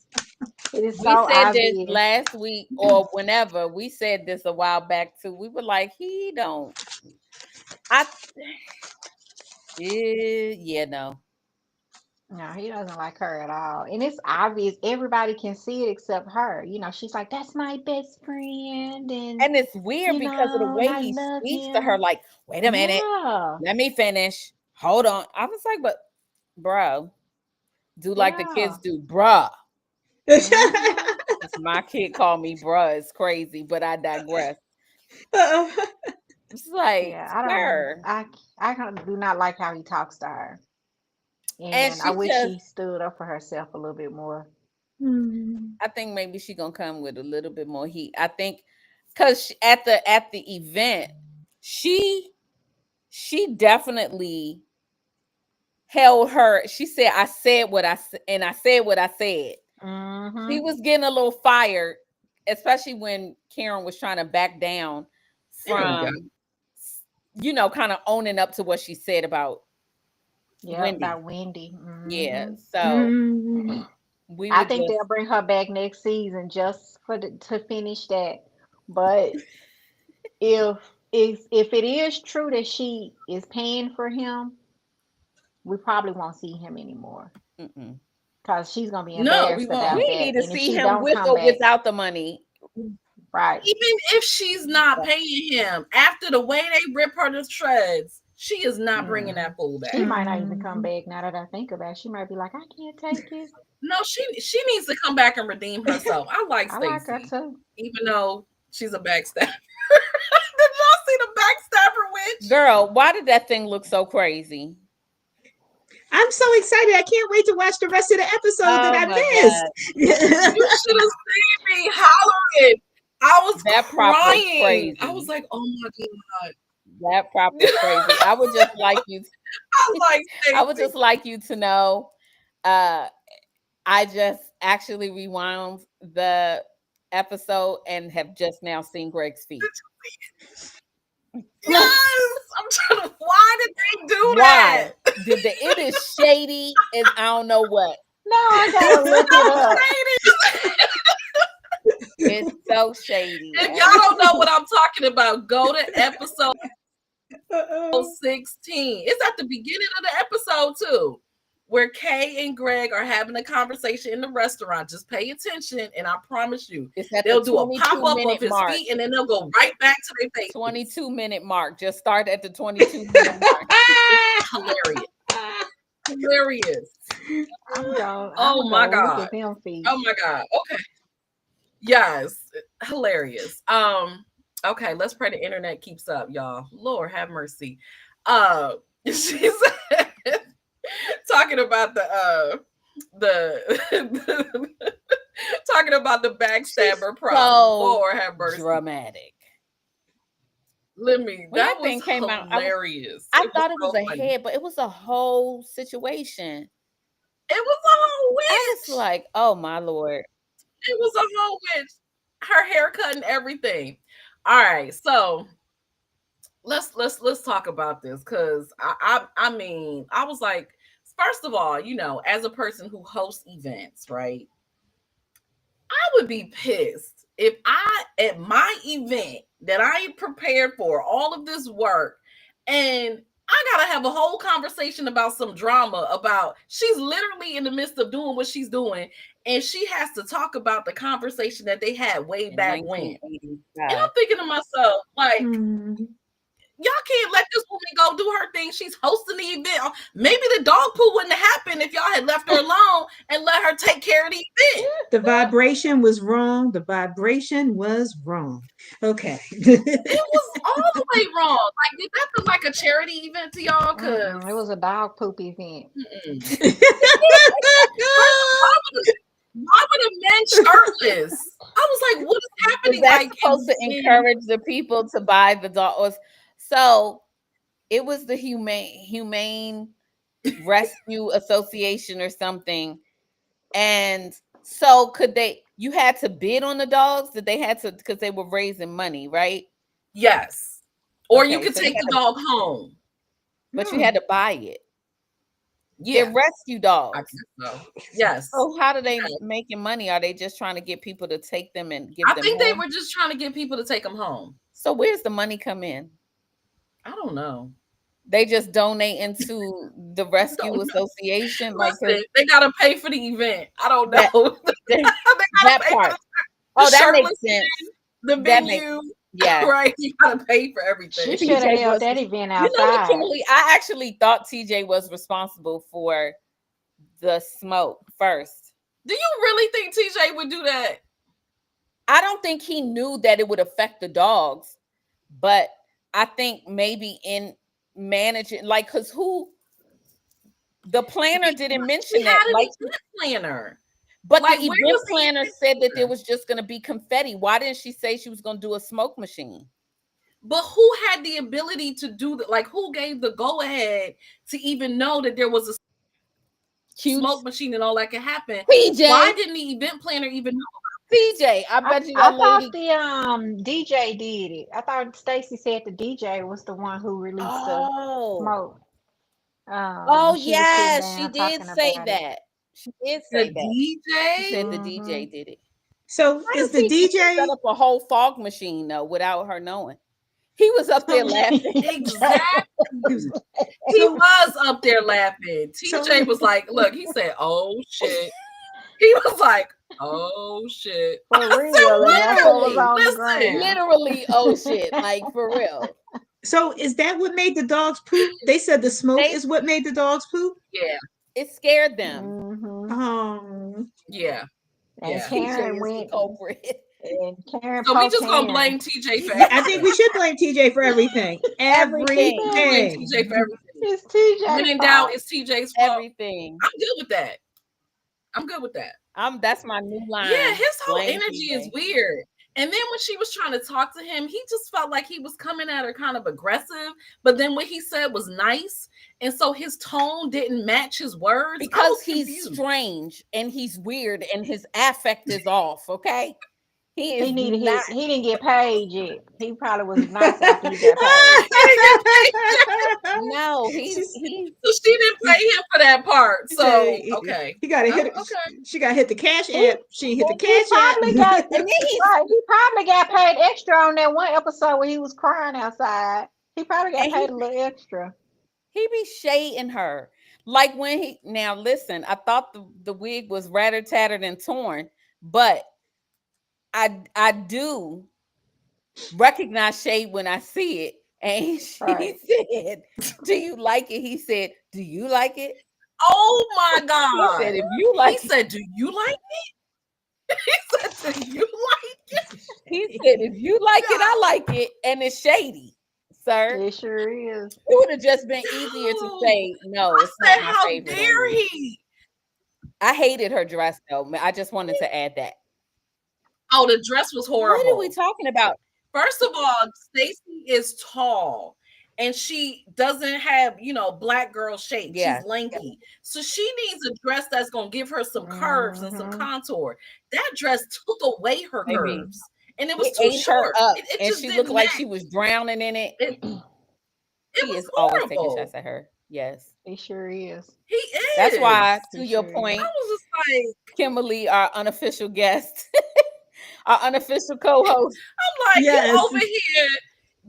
It is We so said this obvious. last week or whenever. We said this a while back too. We were like, he don't. I no. No, he doesn't like her at all. And it's obvious. Everybody can see it except her. She's like, that's my best friend. And, And it's weird because of the and way I he love speaks to her, him. like, wait a minute, Yeah. let me finish. Hold on. I was like, but bro, do like the Yeah. kids do, bruh. Hmm. My kid called me bruh. It's crazy, but I digress. It's like, Yeah, I don't. sir. Do not like how he talks to her. And And I she wish just, she stood up for herself a little bit more. I think maybe she gonna come with a little bit more heat. I think because at the event, she definitely held her. She said, "I said what I said, and I said what I said." She Hmm. was getting a little fired, especially when Karen was trying to back down Oh God. from, kind of owning up to what she said about Yep, Wendy. about Wendy. Yeah, Hmm. so we I were think just they'll bring her back next season just to finish that. But if if it is true that she is paying for him, we probably won't see him anymore mm-mm. because she's gonna be No, we embarrassed won't. about We that. need to And if see she him don't with come or back, without the money. right? Even if she's not paying him, after the way they rip her to shreds, she is not bringing Mm. that fool She back. might not even come back now that I think about it. She might be like, I can't take it. No, she needs to come back and redeem herself. I like I like her Stacey, too. even though she's a backstabber. Did y'all see the backstabber witch? Girl, why did that thing look so crazy? I'm so excited. I can't wait to watch the rest of the episode that Oh I my missed. God. You should have seen me hollering. I was That prop was crying. I was crazy. like, oh my God. That prop was crazy. I would just like you I like I would Stacey. just like you to know uh I just actually rewound the episode and have just now seen Greg's feet. Yes. I'm trying to, why did they do Why that? did it is shady as I don't know what. No, I gotta It's look it so up. shady. It's so shady. If y'all don't know what I'm talking about, go to episode 16. It's at the beginning of the episode too, where Kay and Greg are having a conversation in the restaurant. Just pay attention, and I promise you, It's at the they'll do a 22 pop-up of minute his mark. feet, and then they'll go right back to their faces. 22-minute mark. Just start at the 22-minute mark. Hilarious. Hilarious. I'm Oh gonna my go look God. at them feet. Oh my God. Okay. Yes. Hilarious. Okay, let's pray the internet keeps up, y'all. Lord have mercy. She said talking about the talking about the backstabber prop. So Lord have mercy. dramatic. Let me. When That that was thing came out, hilarious. I thought it was so a funny. head, but it was a whole situation. It was a whole I was witch. like, oh my Lord. It was a whole witch. Her haircut and everything. All right, so let's talk about this because I mean I was like, first of all, as a person who hosts events, right? I would be pissed if I at my event that I prepared for all of this work and I gotta have a whole conversation about some drama about she's literally in the midst of doing what she's doing and she has to talk about the conversation that they had way In back when. And 1985. I'm thinking to myself, like, Mm. y'all can't let this woman go do her thing. She's hosting the event. Maybe the dog poo wouldn't have happened if y'all had left her alone and let her take care of the event. The vibration was wrong. The vibration was wrong. Okay. It was all the way wrong. Like, did that feel like a charity event to y'all? Because It was a dog poop event. why would a man shirtless? I was like, what is Was happening? that Like, supposed to encourage the people to buy the dogs? So it was the humane rescue association or something. And so you had to bid on the dogs that they had to because they were raising money, right? yes. Or you Okay, could so you take had the to, dog home. but you had to buy it. Yeah, They're rescue I dogs. guess so. Yes. So how do they Yes. making money? Are they just trying to get people to take them and give I them think they home? were just trying to get people to take them home. So where's the money come in? I don't know. They just donate into the rescue Don't know. association, like Listen, they gotta pay for the event. I don't That- know. They that gotta pay part. for Oh, that makes shirtless sense. the That makes venue. yeah. Right? You gotta pay for everything. She should have TJ held was, that event you know what, outside. Kimberly? I actually thought TJ was responsible for the smoke first. Do you really think TJ would do that? I don't think he knew that it would affect the dogs, but I think maybe in managing, like, because the planner didn't mention He that, had an like, event planner. but Like, the where event was the planner event said that there planner? was just going to be confetti. Why didn't she say she was going to do a smoke machine? But who had the ability to do that? Like, who gave the go ahead to even know that there was a smoke machine and all that could happen? PJ. Why didn't the event planner even know? PJ, I bet you I that thought lady. the DJ did it. I thought Stacy said the DJ was the one who released the smoke. Oh, She was yeah, sitting she down did talking say about it. that. She did The say that. She DJ? said the DJ did it. So Why is does the he set DJ? up a whole fog machine though without her knowing? He was up there laughing. Exactly. So, He was up there laughing. TJ was like, look, he said, oh shit. He was like, oh shit. For I real, said, and that's what was literally, on the listen, ground. literally, oh shit, like for real. so is that what made the dogs poop? They said the smoke They- is what made the dogs poop. Yeah, It scared them. Mhm. Oh, yeah. And Yeah. TJ Karen is the went culprit. and Karen So we poked just gonna Karen. blame TJ for yeah, I think everything. we should blame TJ for everything. Everything. Blame Everything. TJ for everything. It's When TJ's in doubt, fault. it's TJ's fault. Everything. I'm good with that. I'm good with that. That's my new line. Yeah, his whole Blame energy is TJ. weird. And then when she was trying to talk to him, he just felt like he was coming at her kind of aggressive. But then what he said was nice. And so his tone didn't match his words. I Because was he's confused. strange and he's weird and his affect is off, okay? He is He needed not. he didn't get paid yet. He probably was nice after he got paid. He didn't get paid. No, She's- So she didn't pay him for that part. So okay. He got to hit. Oh, okay. She got to hit the cash app. She hit the He cash app. probably got and then he's right. He probably got paid extra on that one episode where he was crying outside. He probably got And paid a little extra. he be shading her. Like when he now listen, I thought the wig was rather tattered and torn, but I do recognize shade when I see it. And she Right. said, do you like it? He said, do you like it? Oh my He God. said, if you like He said, do you like it? He said, do you like it? He said, if you like it, I like it. And it's shady, sir. It sure is. It would have just been easier to No. say, no, I it's said, not my how favorite. dare on you." he? I hated her dress though. I just wanted to add that. Oh, the dress was horrible. What are we talking about? First of all, Stacey is tall and she doesn't have, black girl shape. Yeah. She's lanky. So she needs a dress that's going to give her some curves and some contour. That dress took away her Baby, curves. And it was It too ate her short. up, It and just she didn't looked like match. she was drowning in it. It He was is always taking horrible. shots at her. Yes, It sure is. He is. that's why. To He your sure is. point, I was just like, Kimberly, our unofficial guest, our unofficial co-host. I'm like, Yes. you over here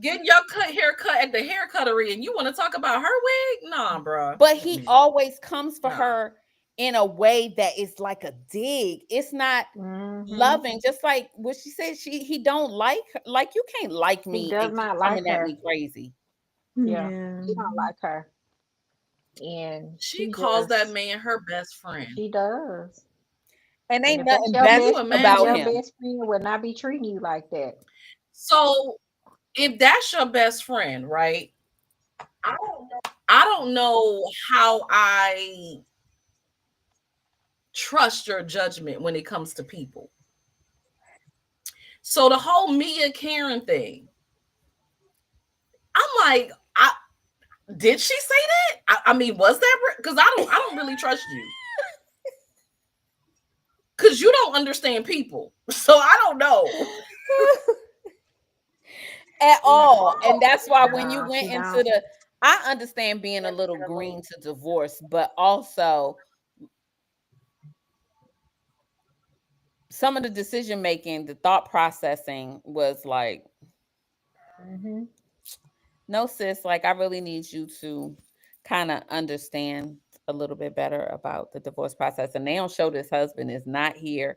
getting your haircut at the hair cuttery and you want to talk about her wig? Nah, bro. But he always comes for Nah. her in a way that is like a dig. It's not loving. Just like what she said, he don't like her. Like, you can't like me. He does and not keep like coming at her. me crazy. Yeah. He don't like her. And She calls just- that man her best friend. She does. And ain't And if nothing that's your best best- about your him. best friend would not be treating you like that. So if that's your best friend, right? I don't know how I trust your judgment when it comes to people. So the whole Mia Karen thing, I'm like, did she say that? I mean, was that because I don't really trust you. Because you don't understand people. So I don't know. At all. And that's why when you Nah, went she into don't. I understand being a little green to divorce, but also some of the decision making, the thought processing was like, Mm-hmm. no, sis, like I really need you to kind of understand a little bit better about the divorce process. And they don't show this husband is not here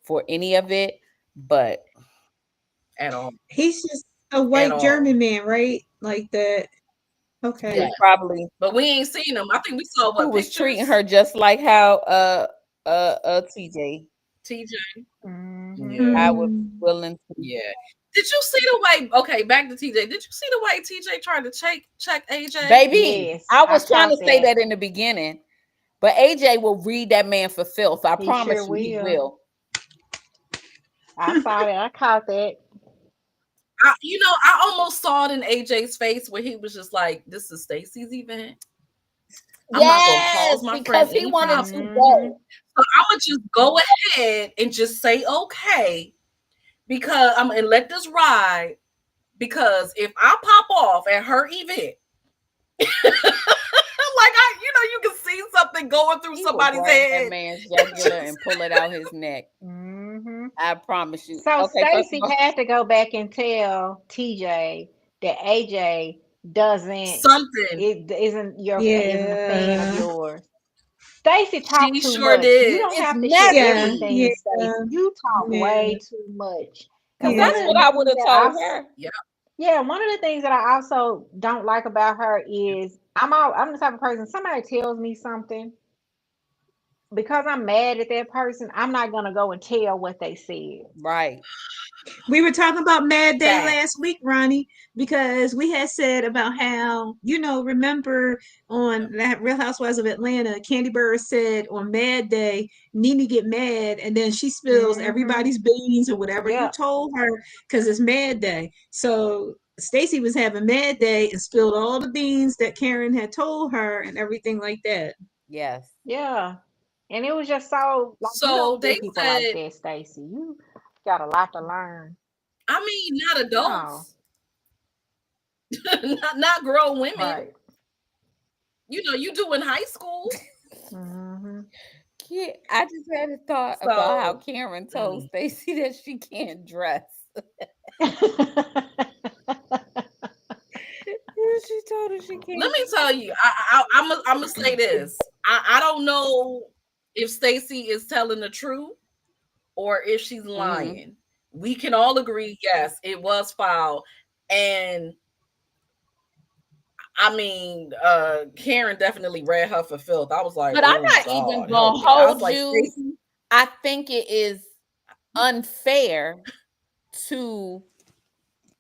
for any of it, but at all. He's just a At white all. German man, right? Like that. he was Okay. Yes. probably But we ain't seen him. I think we saw who what was treating pictures? her just like how TJ TJ. Mm-hmm. Yeah. I was Mm. willing to. Yeah. Did you see the way? Okay, back to TJ. Did you see the way TJ tried to check AJ? Baby, Yes, I I was trying to caught say that. that in the beginning, but AJ will read that man for filth. I He sure promise you, he will. will. I saw that. I caught that. I almost saw it in AJ's face where he was just like, "This is Stacy's event. I'm not gonna Yes, cause my friend because he any wanted problems. to Mm-hmm. go. So I'm gonna just go ahead and just say okay because I'm gonna let this ride. Because if I pop off at her event, like you can see something going through He will somebody's grab that head. man's jugular and pull it out his neck. Mm-hmm. I promise you. So Okay, first of Stacy all, had to go back and tell TJ that AJ doesn't Something it isn't a fan of Yeah. yours. Stacy she talk too sure much. You did. don't it's have to share Yeah. messy everything, Yeah. Stacy. You talk way Yeah. too much. And because one that's of Yeah. what the I would things have that told her. Yeah, yeah, one of the things that I also don't like about her is I'm the type of person, somebody tells me something, because I'm mad at that person, I'm not gonna go and tell what they said. Right. We were talking about Mad Day fact. last week, Ronnie, because we had said about how, remember on that Real Housewives of Atlanta, Candy Bird said on Mad Day, Nene get mad and then she spills Mm-hmm. everybody's beans or whatever you Yep. told her because it's Mad Day. So Stacey was having Mad Day and spilled all the beans that Karen had told her and everything like that. Yes. Yeah. And it was just so like you So don't do they people like said, that, Stacy. You got a lot to learn. I mean, not No. adults, not grown women. Right. You do in high school. Mm-hmm. I just had a thought about how So Karen told mm, Stacy that she can't dress. She told her she let can't. me tell you, I'm gonna say this. I don't know if Stacy is telling the truth or if she's Mm-hmm. lying. We can all agree, yes, it was foul. And I mean, Karen definitely read her for filth. I was like, But I'm oh not even God, help gonna me. I was hold like, you. Stacey, I think it is unfair to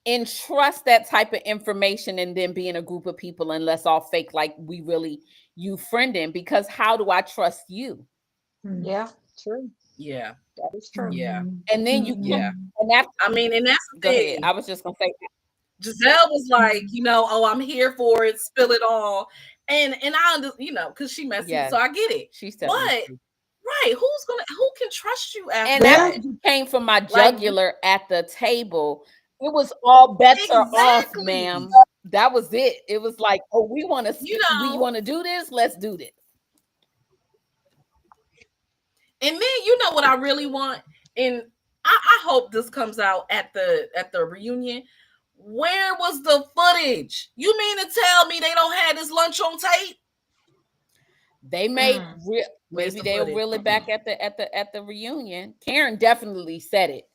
entrust that type of information and then be in a group of people and let's all fake like we really you friending, because how do I trust you? Mm, Yeah, true. yeah, That is true. yeah, mm, And then you can't. yeah. mm. And that's I mean, and that's go the ahead. thing. I was just gonna say Giselle was like, Mm. oh, I'm here for it, spill it all. And because she messy, so yes, I get it. she's But telling the truth. right, who can trust you after And Well, after that? you came from my Like jugular at the table, it was all bets are off, exactly. ma'am. That was it. It was like, oh, You we know, want to do this. Let's do this. and then you know what I really want, and I hope this comes out at the reunion. Where was the footage? You mean to tell me they don't have this lunch on tape? They may Mm. Where's maybe the they'll footage? reel it back at the reunion. Karen definitely said it.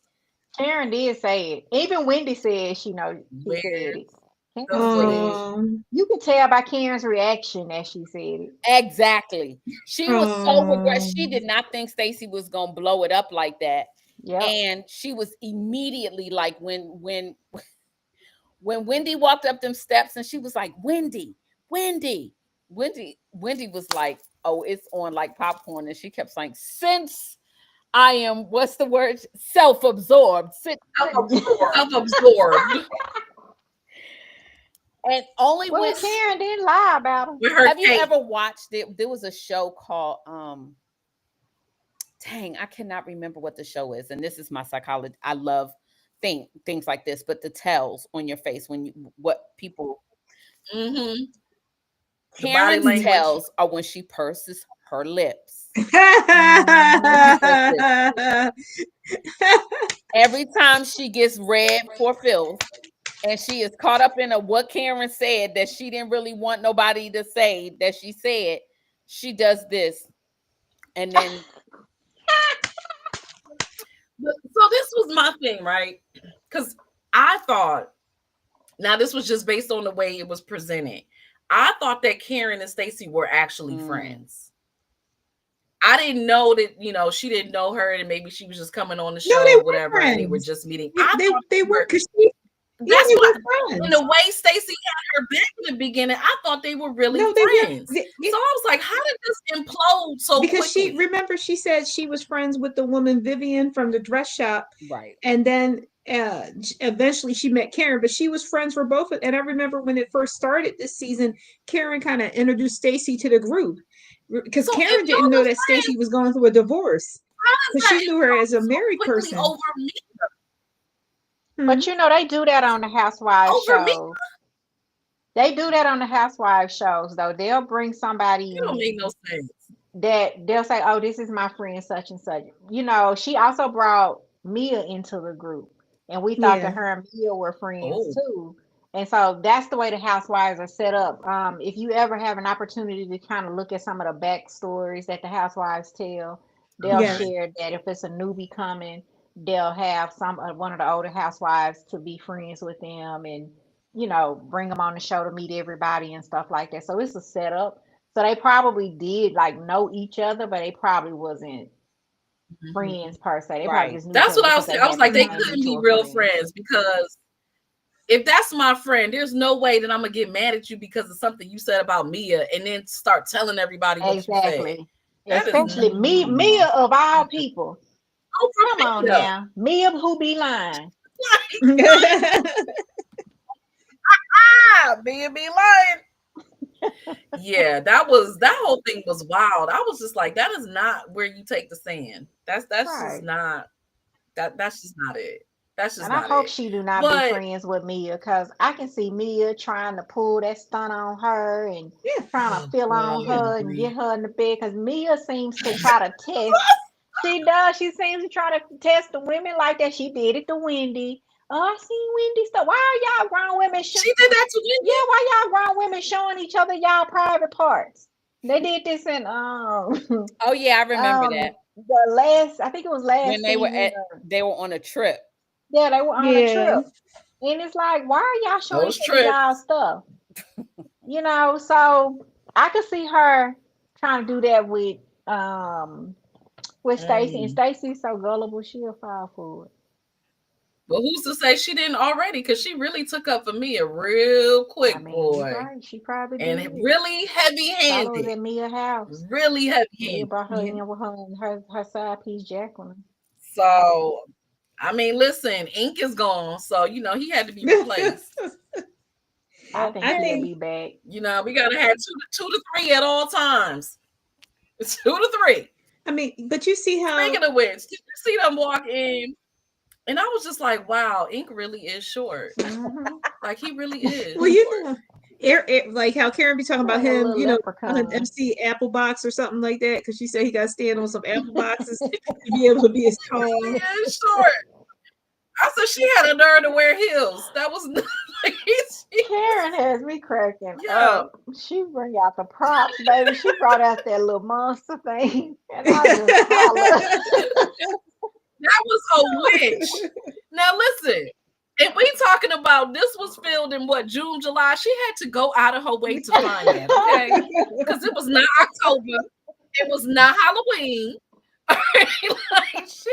Karen did say it. Even Wendy said she said Where's it. the Karen said footage? um, you could tell by Karen's reaction that she said it. Exactly. She was so regret. She did um, not think Stacy was gonna blow it up like that. Yep. And she was immediately like when Wendy walked up them steps and she was like, Wendy was like, oh, it's on like popcorn. And she kept saying, since I am, what's the word? Self-absorbed. Self-absorbed And only Well, when Karen didn't lie about him. with her have you cake. ever watched it? There was a show called dang, I cannot remember what the show is. And this is my psychology. I love things like this, but the tells on your face when you what people Mm-hmm. The body Karen's language. tells are when she purses her lips. Every time she gets red for filth and she is caught up in what Karen said that she didn't really want nobody to say that she said, she does this. And then So this was my thing, right? Because I thought, now this was just based on the way it was presented. I thought that Karen and Stacey were actually friends. I didn't know that, you know, she didn't know her and maybe she was just coming on the show or whatever, and they were just meeting. They were, because that's what in the way Stacey had her back in the beginning, I thought they were really friends. So I was like, how did this implode so because quickly? she said she was friends with the woman Vivian from the dress shop, right? And then eventually she met Karen, but she was friends for both. And I remember when it first started this season, Karen kind of introduced Stacey to the group because Karen didn't know that Stacey was going through a divorce. Because she knew her as a married person. Over me. But you know, they do that on the Housewives shows. They do that on the Housewives shows, though. They'll bring somebody. It don't make no sense. That they'll say, "Oh, this is my friend, such and such." You know, she also brought Mia into the group, and we thought that her and Mia were friends too. And so that's the way the Housewives are set up. If you ever have an opportunity to kind of look at some of the backstories that the Housewives tell, they'll share that if it's a newbie coming, they'll have one of the older housewives to be friends with them and, you know, bring them on the show to meet everybody and stuff like that. So it's a setup. So they probably did like know each other, but they probably wasn't friends per se. They probably just knew That's what I was saying. I was like, they couldn't be real friends, because if that's my friend, there's no way that I'm gonna get mad at you because of something you said about Mia and then start telling everybody what you said. Especially Mia of all people. Oh, come on now. Mia who be lying. Mia be lying. Yeah, that whole thing was wild. I was just like, that is not where you take the sand. That's just not that's just not it. That's just and not I hope it. she do not be friends with Mia, because I can see Mia trying to pull that stunt on her and trying to feel on her and get her in the bed, because Mia seems to try to test. She does. She seems to try to test the women like that. She did it to Wendy. Oh, I seen Wendy stuff. Why are y'all grown women She did that to Wendy? Yeah, why y'all grown women showing each other y'all private parts? They did this in oh yeah, I remember that. The last, I think it was last when they were on a trip. Yeah, they were on a trip. And it's like, why are y'all showing each other y'all stuff? You know, so I could see her trying to do that with Stacey, and Stacey's so gullible, she'll fall for it. But who's to say she didn't already? Because she really took up for Mia real quick, boy. Right. She probably and did. Really heavy-handed. Was at Mia's house. Really heavy-handed. Mia brought her in with her side piece, Jacqueline. So, I mean, listen, Ink is gone, so you know he had to be replaced. I think he'll be back. You know, we gotta have two to three at all times. 2 to 3. I mean, but you see how. Speaking of which, did you see them walk in? And I was just like, wow, Ink really is short. Like, he really is. Well, you know, like how Karen be talking about him, you know, on an MC Apple box or something like that, because she said he got to stand on some Apple boxes to be able to be as tall. He is short. I said she had a nerve to wear heels. That was like, Karen has me cracking up. She bring out the props, baby. She brought out that little monster thing, and I just hollered. That was a witch. Now listen, if we talking about this was filmed in what, June, July, she had to go out of her way to find that, okay? Because it was not October, it was not Halloween. Like she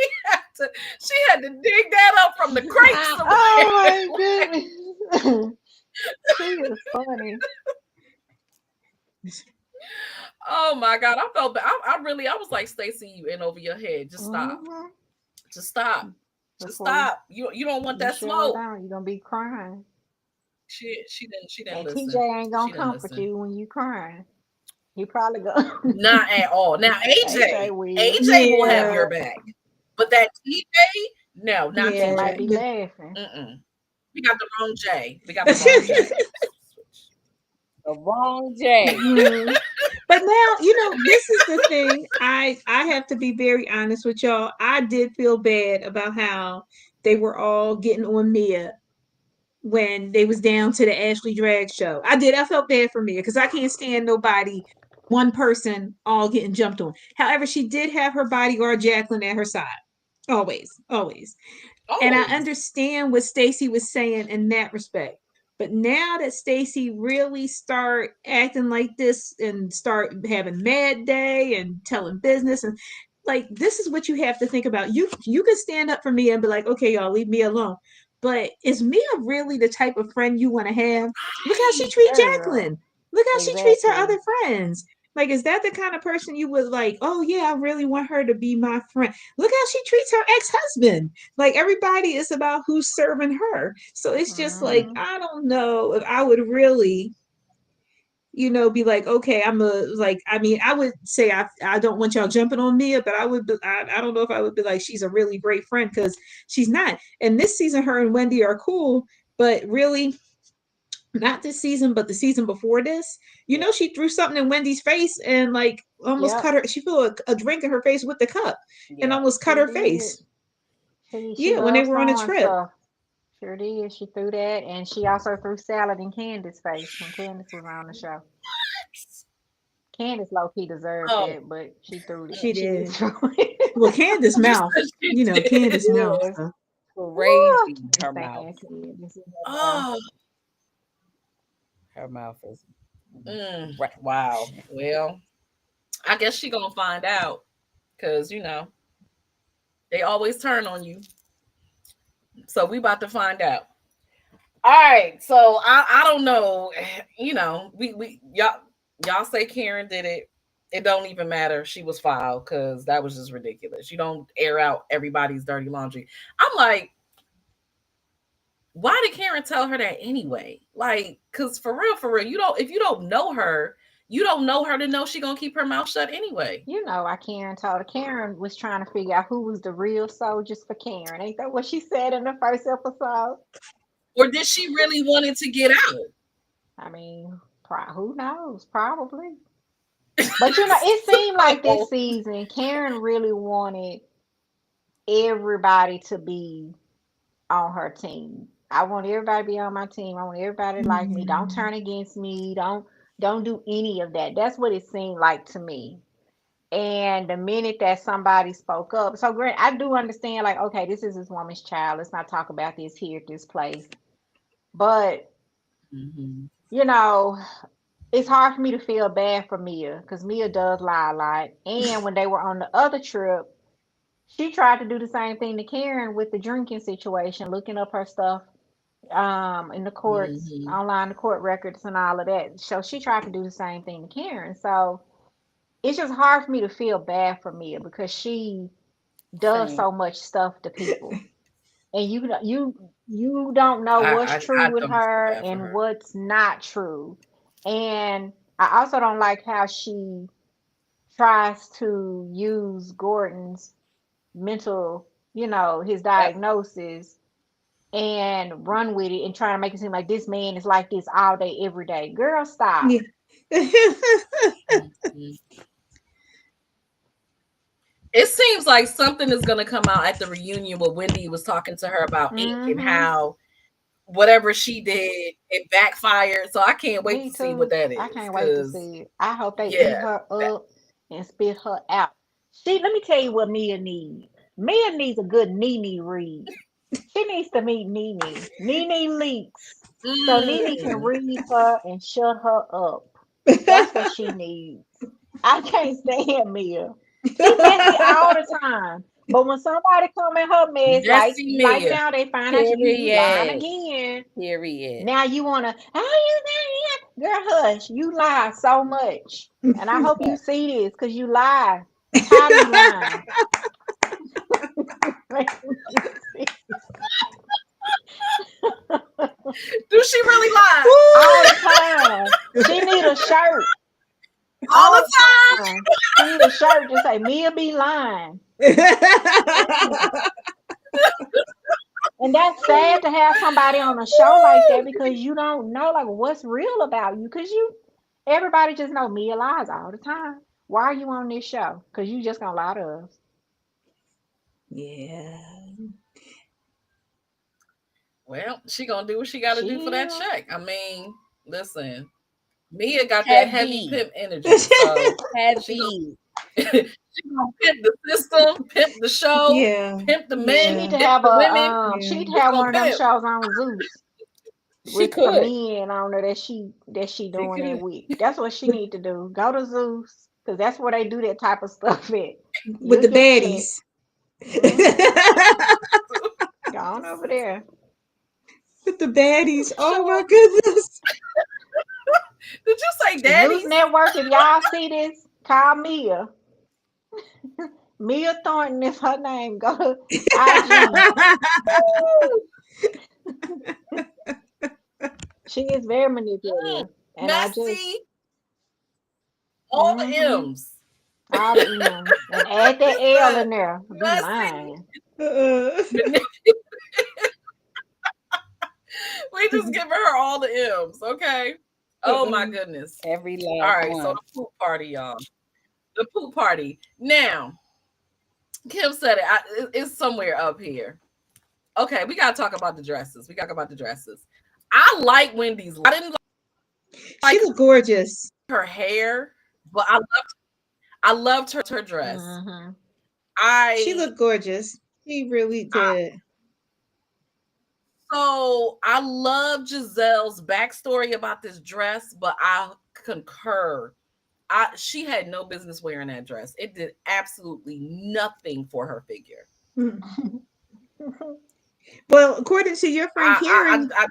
had to dig that up from the crates. Oh my goodness. She is funny. Oh my God, I felt bad. I was like, Stacey, you in over your head. Just stop. Just stop. Just stop. You don't want that smoke. You're gonna be crying. She didn't and listen. TJ ain't gonna comfort you when you crying. He probably gonna not at all. Now AJ will have your back. But that TJ, no, not TJ. Might be laughing. We got the wrong J. We got the wrong J. The wrong J. Mhm. But now, this is the thing. I have to be very honest with y'all. I did feel bad about how they were all getting on Mia when they was down to the Ashley Drag show. I did. I felt bad for Mia because I can't stand nobody, one person all getting jumped on. However, she did have her bodyguard Jacqueline at her side. Always, always. And I Always. understand what Stacey was saying in that respect. But now that Stacey really start acting like this and start having mad day and telling business and like this is what you have to think about. You can stand up for Mia and be like, okay, y'all leave me alone. But is Mia really the type of friend you want to have? Look how she Right. treats Girl, Jacqueline. Look how she treats her exactly. other friends. Like, is that the kind of person you would like? Oh yeah, I really want her to be my friend. Look how she treats her ex-husband. Like everybody is about who's serving her. So it's just like Hmm. I don't know if I would really, be like, okay, I'm a like. I mean, I would say I don't want y'all jumping on Mia, but I don't know if I would be like she's a really great friend because she's not. And this season, her and Wendy are cool, but really not this season, but the season before this. Yeah. She threw something in Wendy's face and like almost Yep, cut her. She threw a drink in her face with the cup and Yeah. almost cut sure her did. face. She Yeah, when they loves were on a throwing trip. stuff. Sure did. She threw that, and she also threw salad in Candace's face when Candace was on the show. Candace low key deserved Oh, that, but she threw it. She She did did. throw it. Well, Candace you mouth. said she did. Candace mouth. Yes. So. Woo, Crazy. can't Her mouth. stand Candace in her mouth. Oh, Her mouth is right. wow. Well, I guess she gonna find out because they always turn on you. So we about to find out. All right. So I don't know. We y'all say Karen did it. It don't even matter. She was filed because that was just ridiculous. You don't air out everybody's dirty laundry. I'm like, why did Karen tell her that anyway? Like, cause for real, you don't if you don't know her to know she gonna keep her mouth shut anyway. Why Karen told her. Karen was trying to figure out who was the real soldiers for Karen. Ain't that what she said in the first episode? Or did she really wanted to get out? I mean, who knows? Probably. But it seemed like this So, season, Karen really wanted everybody to be on her team. I want everybody to be on my team. I want everybody to like me. Don't Mm. turn against me. Don't do any of that. That's what it seemed like to me. And the minute that somebody spoke up, so great, I do understand, like, okay, this is this woman's child. Let's not talk about this here at this place. But, mhm. you know, it's hard for me to feel bad for Mia because Mia does lie a lot. And when they were on the other trip, she tried to do the same thing to Karen with the drinking situation, looking up her stuff in the courts, Mhm. online the court records and all of that. So she tried to do the same thing to Karen. So it's just hard for me to feel bad for Mia because she does same. so much stuff to people. And you don't know what's true I with don't feel her bad for and her. what's not true. And I also don't like how she tries to use Gordon's mental, his Yep. diagnosis and run with it and try to make it seem like this man is like this all day, every day. Girl, stop. Yeah. Mhm. It seems like something is going to come out at the reunion where Wendy was talking to her about ink and Mm-hmm. how whatever she did, it backfired. So I can't wait Me to see what too. that I is. can't wait to Because, see it. I hope they yeah, eat her that, up and spit her out. Let me tell you what Mia needs. Mia needs a good Nene read. She needs to meet Nene. Nene leaks. So Nene can mm, read her and shut her up. That's what she needs. I can't stand Mia. She messy all the time. But when somebody come in her mess, messy like Mia. now they find out you lying Period. again. Period. Now you wanna, oh, you girl, hush. You lie so much. And I hope you see this because you lie. I'm tired of you lying. Do she really lie? All the time. She need a shirt. All the All the time. She need a shirt to say Mia be lying. And that's sad to have somebody on a show like that because you don't know like what's real about you. Because everybody just know Mia lies all the time. Why are you on this show? Because you just gonna lie to us. Yeah. Well, she gonna do what she got to do for She that is. check. I mean, listen, Mia got that heavy Heavy. pimp energy, so she Heavy. she gonna pimp the system, pimp the show, Yeah. pimp the She men, need Yeah. to pimp have the women. Yeah. she need to She have gonna one of them pimp. shows on Zeus She with some could. men on there that she She doing that could. with. That's what she need to do. Go to Zeus because that's where they do that type of stuff at. With You'll the get a check. baddies. Mm-hmm. Go on over there. With the baddies. Oh Sure. my goodness. Did you say Zeus daddies? Network, if y'all see this, call Mia. Mia Thornton is her name. Go to IG. She is very Mm, manipulative. And I just, messy. All the mm-hmm, M's. all the M's. And add that L Listen, in there. Be messy. mine. We just giving her all the M's, okay? Oh my goodness. Every All last right, so one. the poop party, y'all. The poop party. Now, Kim said it's somewhere up here. Okay, we gotta talk about the dresses. I like Wendy's. I didn't She like looked gorgeous. her hair, but I loved her dress. Mm-hmm. She I looked gorgeous. She really I did. so I love Gizelle's backstory about this dress, but I concur. She had no business wearing that dress. It did absolutely nothing for her figure. Well, according to your friend Karen, I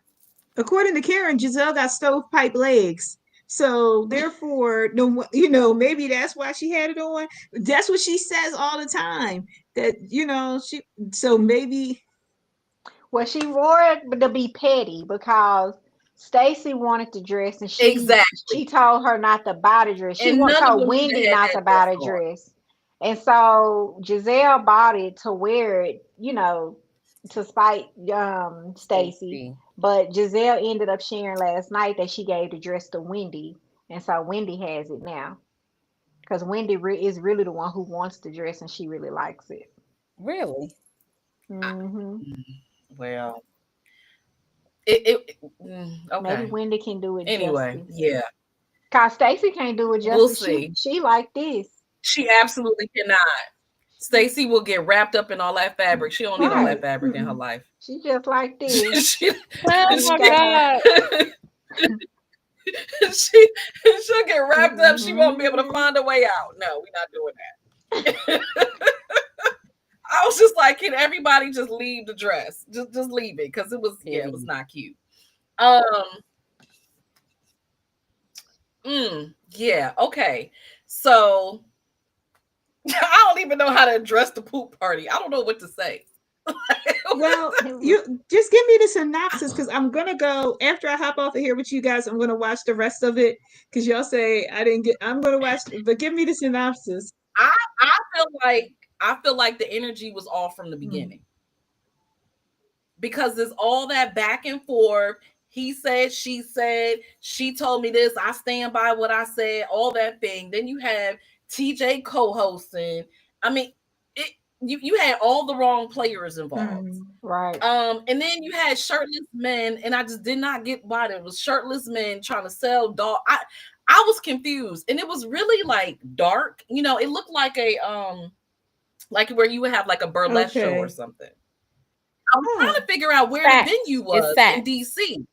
according to Karen, Gizelle got stovepipe legs. So therefore, no, maybe that's why she had it on. That's what she says all the time. That she. So maybe Well, she wore it to be petty because Stacy wanted the dress and she exactly. told her not to buy the dress. She And none of told them should Wendy have had not that to dress buy the on. dress. And so Gizelle bought it to wear it, to spite Stacy. But Gizelle ended up sharing last night that she gave the dress to Wendy. And so Wendy has it now. Because Wendy is really the one who wants the dress and she really likes it. Really? Mm-hmm. Well, Maybe okay. Wendy can do it Anyway, justice. yeah, Cause Stacy can't do it we'll justice. see. She like this. She absolutely cannot. Stacy will get wrapped up in all that fabric. She don't need all that Right. fabric in her life. She just like this. she, Oh She my got no. God. she'll get wrapped up. She won't be able to Mhm. find a way out. No, we're not doing that. I was just like, can everybody just leave the dress? Just leave it because it was it was not cute. Yeah, okay. So I don't even know how to address the poop party. I don't know what to say. Well, you just give me the synopsis because I'm gonna go after I hop off of here with you guys. I'm gonna watch the rest of it because y'all say I didn't get. I'm gonna watch, but give me the synopsis. I feel like the energy was off from the beginning because there's all that back and forth. He said, she told me this. I stand by what I said. All that thing. Then you have TJ co-hosting. I mean, you had all the wrong players involved. Right. And then you had shirtless men, and I just did not get why there was shirtless men trying to sell dog. I was confused, and it was really like dark. It looked like like where you would have like a burlesque show or something. I was trying to figure out where the venue was in DC.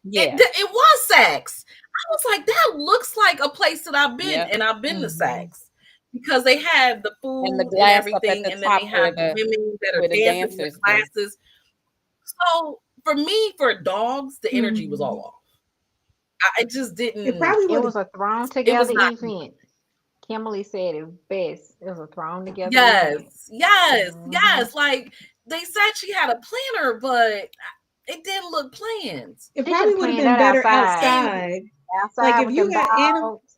Yeah, It was Saks. I was like, that looks like a place that I've been, and I've been to Saks because they have the food and the and glass everything, up at the and then top they have the women that are dancing in the classes. So for me, for dogs, the energy was all off. I just didn't. It was a thrown together not event. Kimberly said it best. It was a thrown together event. Yes. Like they said she had a planner, but it didn't look planned. It probably would have been better outside. Outside Like if with you them got dogs.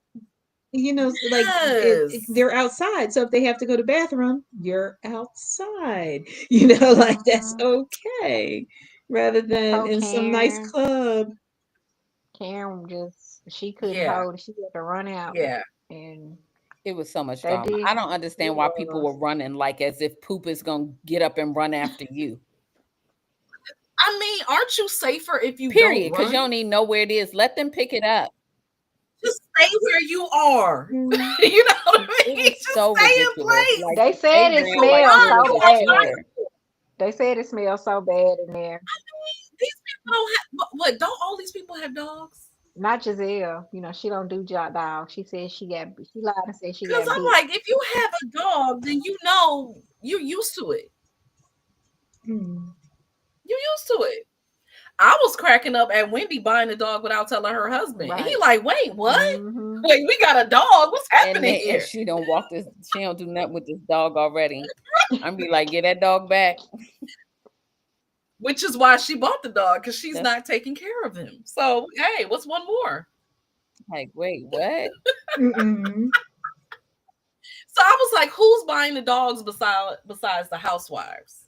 like Yes. they're outside. So if they have to go to bathroom, you're outside. Like that's okay. Rather than Poor in some nice Karen. club. Karen she couldn't Yeah. hold it. She had to run out, Yeah. and It was so much they drama. did. I don't It understand why people were was. running like as if poop is gonna get up and run after you. I mean, aren't you safer if you Period. don't Because you run? don't even know where it is. Let them pick it up. Just stay where you are. Mm. You know what I It mean? was Just so stay in ridiculous. place. Like They they said it ran like smells there so was a bad. fire. They said it smells so bad in there. These people don't have what? Don't all these people have dogs? Not Giselle. She don't do job dog. She said she lied and said she Because got I'm bit. like, if you have a dog, then you're used to it. Mm. You're used to it. I was cracking up at Wendy buying a dog without telling her husband. And he Right. like, wait, what? Mm-hmm. Wait, we got a dog. What's happening And here? she don't walk this, she don't do nothing with this dog already. I'm be like, get that dog back. Which is why she bought the dog, because she's That's not taking care of him. So, hey, what's one more? like, wait, what? Mm-mm. So I was like, who's buying the dogs besides the housewives?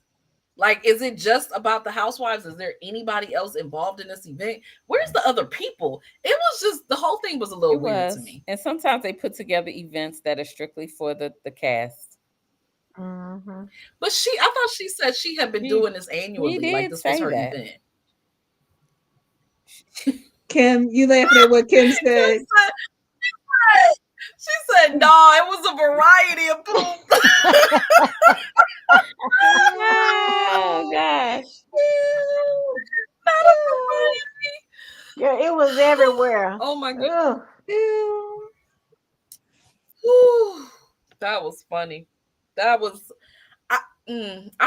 Like, is it just about the housewives? Is there anybody else involved in this event? Where's the other people? It was just, the whole thing was a little It weird to was. me. And sometimes they put together events that are strictly for the cast. Mm-hmm. But I thought she said she had been doing this She annually, like did this was say her that. event. Kim, you laughing at what Kim said? She said, no, it was a variety of poop. Oh gosh. Not a variety. Yeah, it was everywhere. Oh my god. Ugh. Ew. Whew. That was funny. That was I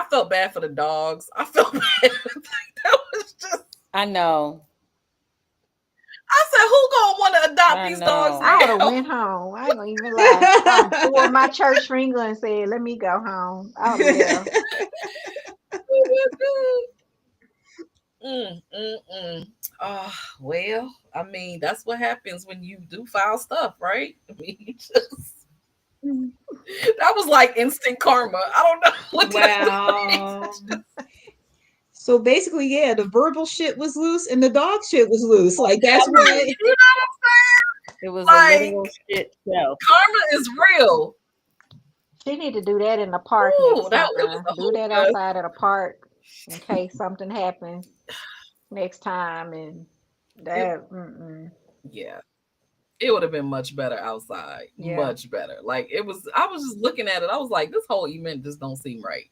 felt bad for the dogs. I felt bad. That was just, I know. I said, who gonna want to adopt I these dogs know. I would have now? went home. I ain't gonna even lie. I pulled my church finger and said, "Let me go home." I would have left. Oh, well, I mean, that's what happens when you do foul stuff, right? I mean, you just that was like instant karma. I don't know what Wow. So basically, yeah, the verbal shit was loose and the dog shit was loose. Like that's what. you know It was a like literal shit show. karma is real. She need to do that in the park Ooh, next that it was time. a Do whole that mess. outside of the park in case something happens next time. And that, Yeah. It would have been much better outside. yeah. Much better. Like I was just looking at it. I was like, this whole event just don't seem right.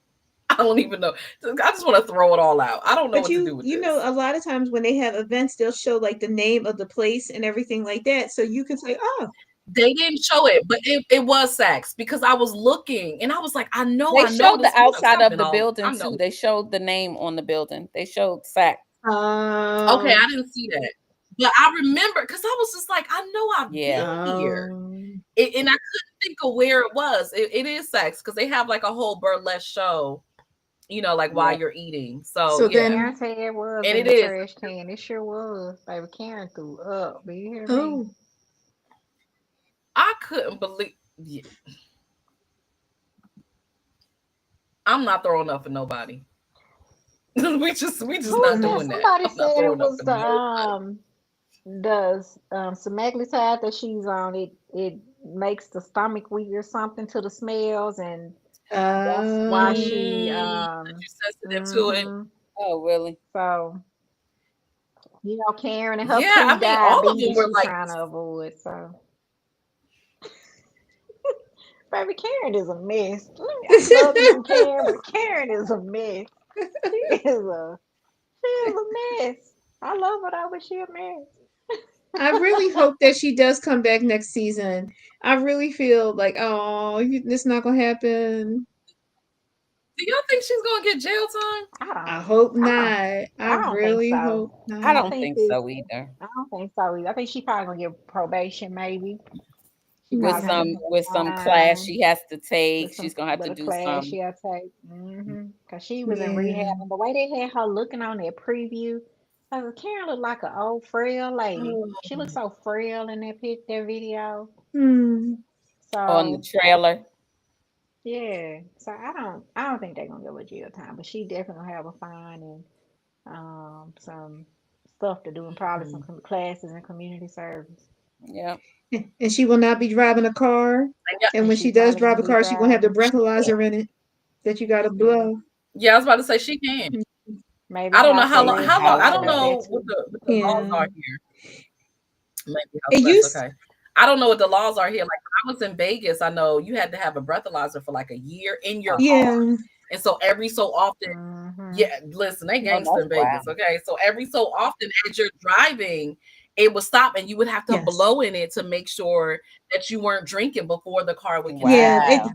I don't even know. I just want to throw it all out. I don't know But what to do with you this. know, a lot of times when they have events, they'll show like the name of the place and everything like that, so you can say, "Oh, They didn't show it, but it was Saks, because I was looking and I was like, I know They showed the this. outside of Something the I building know. too. They showed the name on the building. They showed fact. Okay, I didn't see that. But I remember, because I was just like, I know I've been here. And I couldn't think of where it was. It is Saks, because they have like a whole burlesque show, like while you're eating. So yeah. then Karen said it was And in it the is. trash can. It sure was. Baby, Karen threw up. Do you hear me? oh, I couldn't believe. Yeah. I'm not throwing up for nobody. we just Who was not that? doing that. Somebody I'm not said it throwing up was for nobody. the semaglutide that she's on. It makes the stomach weak or something to the smells, and that's why she That you're sensitive to it. Oh, really? So Karen and her Yeah, I mean, all of them pre-diabetes were she's like, trying to avoid. So baby, Karen is a mess. I love you, Karen, but Karen is a mess. She is a mess. I love her though, but she a mess. I really hope that she does come back next season. I really feel like, oh, this not gonna happen. do y'all think she's gonna get jail time? I hope I not. don't, I I don't think really so. hope I not. I don't think think it's so either. I don't think so either. I think she probably gonna get probation, maybe. She With probably gonna Yeah. do some some class time she has to take. with She's gonna have to a do class some. she'll take. Cause she was in Yeah. rehab, and the way they had her looking on that preview, Karen looked like an old frail lady. Oh. She looked so frail in that video. Hmm. On the So trailer. yeah. So I don't think they're gonna give her jail time, but she definitely gonna have a fine and some stuff to do and probably some Mhm. classes in community service. Yep. And she will not be driving a car. Yeah, And And when she she does probably drive gonna a be car, she's gonna have the driving. breathalyzer in it that you gotta Yeah. blow. yeah, I was about to say she can. Maybe I don't know house how long. Maybe arrest. How I long? I house thought don't about arrest. that know what too. the laws Yeah. are here. Maybe house It arrest. used Okay. I don't know what the laws are here. Like when I was in Vegas, I know you had to have a breathalyzer for like a year in your car, yeah. and so every so often, Mm-hmm. yeah. Listen, they Oh, gangster that's in wild. Vegas. Okay, so every so often as you're driving, it would stop, and you would have to Yes. blow in it to make sure that you weren't drinking before the car would kick in. Yeah. Wow.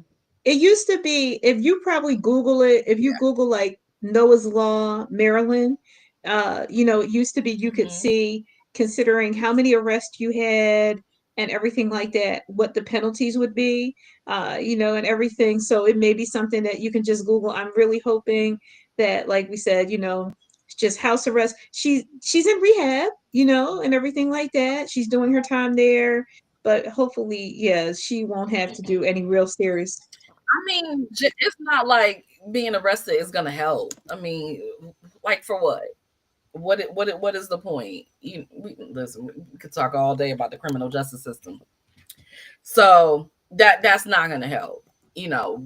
It used to be, if you probably Google it, if you Yeah. Google like Noah's Law, Maryland, it used to be you could Hmm. see, considering how many arrests you had and everything like that, what the penalties would be, and everything. So it may be something that you can just Google. I'm really hoping that, like we said, just house arrest. She's in rehab, and everything like that. She's doing her time there, but hopefully, yeah, she won't have to do any real serious. I mean, it's not like being arrested is gonna help. I mean, like for what? What is the point? Listen, we could talk all day about the criminal justice system. So that's not gonna help,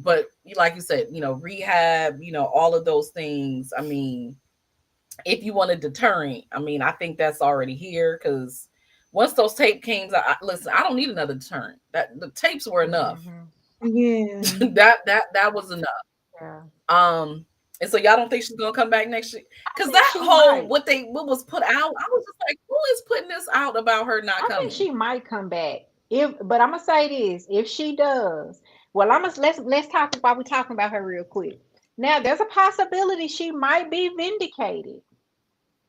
But like you said, rehab, all of those things. I mean, if you want a deterrent, I mean, I think that's already here because once those tape came, listen, I don't need another deterrent. That the tapes were enough. Mm-hmm. Yeah. that was enough. Yeah. Um, and so y'all don't think she's gonna come back next year? I Because think that she whole might. what was put out, I was just like, who is putting this out about her not I think coming? she might come back. But I'm gonna say this: if she does, well, let's talk while we're talking about her real quick. Now, there's a possibility she might be vindicated.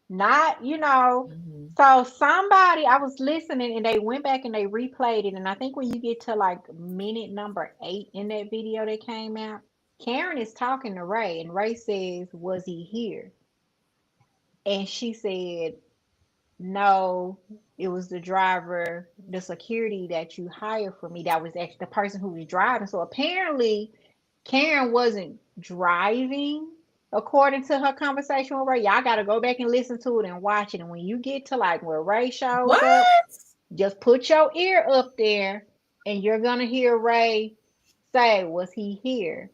Not, Mhm. So somebody, I was listening and they went back and they replayed it, and I think when you get to like minute number 8 in that video that came out, Karen is talking to Ray, and Ray says, "Was he here?" And she said, "No, it was the driver, the security that you hired for me. That was actually the person who was driving." So apparently, Karen wasn't driving according to her conversation with Ray. Y'all got to go back and listen to it and watch it. And when you get to like where Ray shows What? up, just put your ear up there and you're going to hear Ray say, "Was he here?"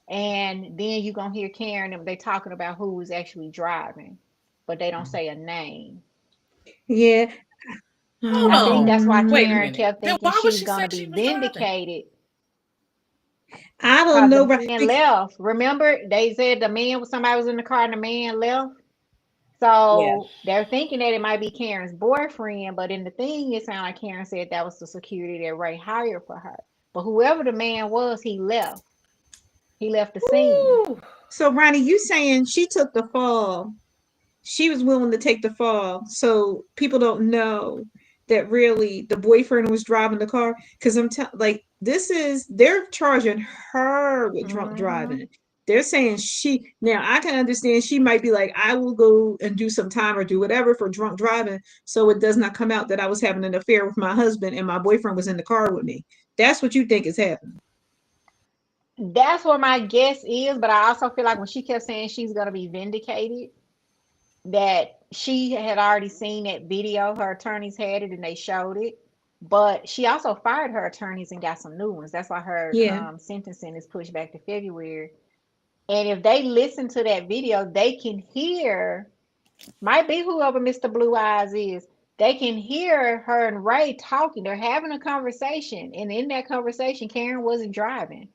And then you're going to hear Karen and they talking about who was actually driving, but they don't say a name. Yeah. Hold I think on. that's why Wait a Mm, Karen minute. kept Then thinking why would she's she going say to be she was driving? vindicated I don't because know, the right? man left. Remember, they said somebody was in the car and the man left. Yeah. So they're thinking that it might be Karen's boyfriend, but in the thing, it sounded like Karen said that was the security that Ray hired for her. But whoever the man was, he left. He left the scene. Ooh. So, Ronnie, you saying she took the fall? She was willing to take the fall, so people don't know that really the boyfriend was driving the car. Because like they're charging her with drunk Mm-hmm. driving. They're saying now I can understand she might be like, I will go and do some time or do whatever for drunk driving, so it does not come out that I was having an affair with my husband and my boyfriend was in the car with me. That's what you think is happening. That's what my guess is, but I also feel like when she kept saying she's gonna be vindicated, that she had already seen that video. Her attorneys had it and they showed it. But she also fired her attorneys and got some new ones. That's why her Yeah. sentencing is pushed back to February. And if they listen to that video, they can hear, might be whoever Mr. Blue Eyes is, they can hear her and Ray talking. They're having a conversation. And in that conversation, Karen wasn't driving.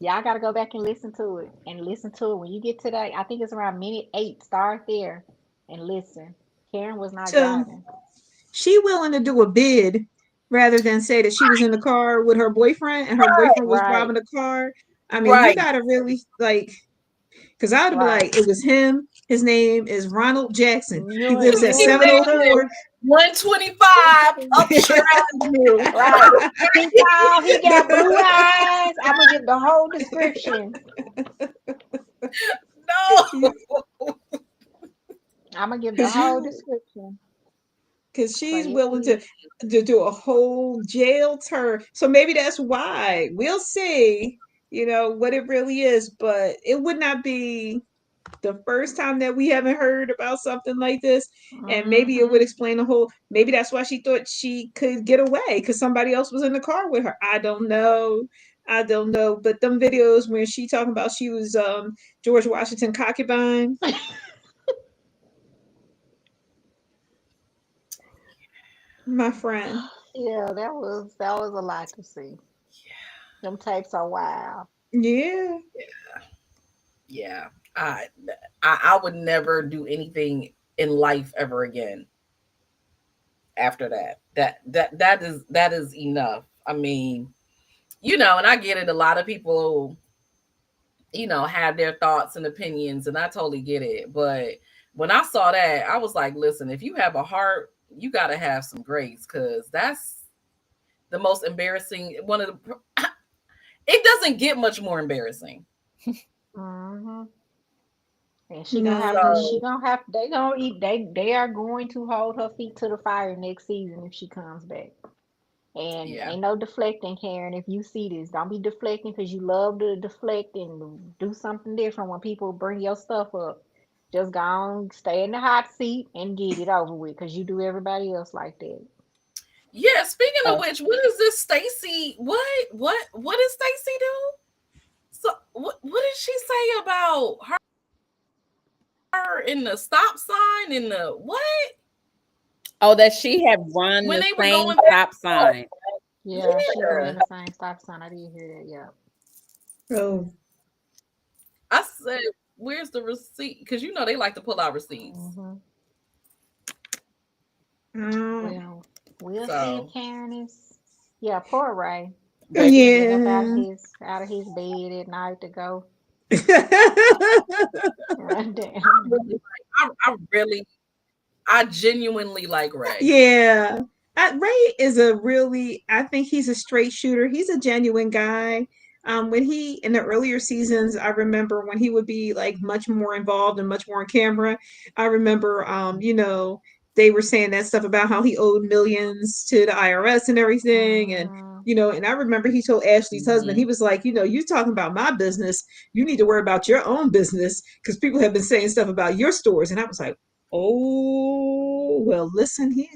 Y'all got to go back and listen to it. And listen to it when you get to that. I think it's around minute 8. Start there and listen. Karen was not So driving. she willing to do a bid rather than say that she was in the car with her boyfriend and her Right. boyfriend was Right, driving the car. I mean, you Right. gotta really like, because I would be right. like, it was him. His name is Ronald Jackson. He lives at You and me Exactly. too. 704. 125 Upshur Avenue. Right. He tall, he got blue eyes. I'm gonna give the whole description. No. I'm gonna give the Because whole you, description. because So she's yeah, willing to do a whole jail term. So maybe that's why. We'll see, what it really is. But it would not be the first time that we haven't heard about something like this. And maybe it would hmm explain the whole, maybe that's why she thought she could get away because somebody else was in the car with her. I don't know. I don't know. But them videos when she talking about she was George Washington concubine, my friend. yeah, that was a lot to see. Them tapes are wild. Yeah. Yeah. I, I would never do anything in life ever again after that. That is enough. I mean, and I get it. A lot of people, have their thoughts and opinions, and I totally get it. But when I saw that, I was like, listen, if you have a heart, you got to have some grace, because that's the most embarrassing one of the. It doesn't get much more embarrassing. hmm And No. she gonna have, they gonna eat, they are going to hold her feet to the fire next season if she comes back. And Yeah. ain't no deflecting, Karen. If you see this, don't be deflecting because you love to deflect and do something different when people bring your stuff up. Just go on, stay in the hot seat and get it over with because you do everybody else like that. Yeah, speaking of Oh, which, what is this Stacy? What did Stacy do? So what did she say about her in the stop sign in the what? oh, that she had run When the they were same going back stop and forth. sign. Yeah, she ran Yeah. the same stop sign. I didn't hear that. Yeah. Oh. I said, where's the receipt? Because they like to pull out receipts. hmm Mm. Well, we'll see if So Karen is. Yeah, poor Ray. Baby, Getting up Yeah. out of his bed at night to go run I down. really I genuinely like Ray. Yeah. Ray is I think he's a straight shooter. He's a genuine guy. When he, in the earlier seasons, I remember when he would be like much more involved and much more on camera. I remember, they were saying that stuff about how he owed millions to the IRS and everything. hmm And I remember he told Ashley's husband, he mhm. was like, you talking about my business. You need to worry about your own business because people have been saying stuff about your stores. And I was like, oh, well, listen here.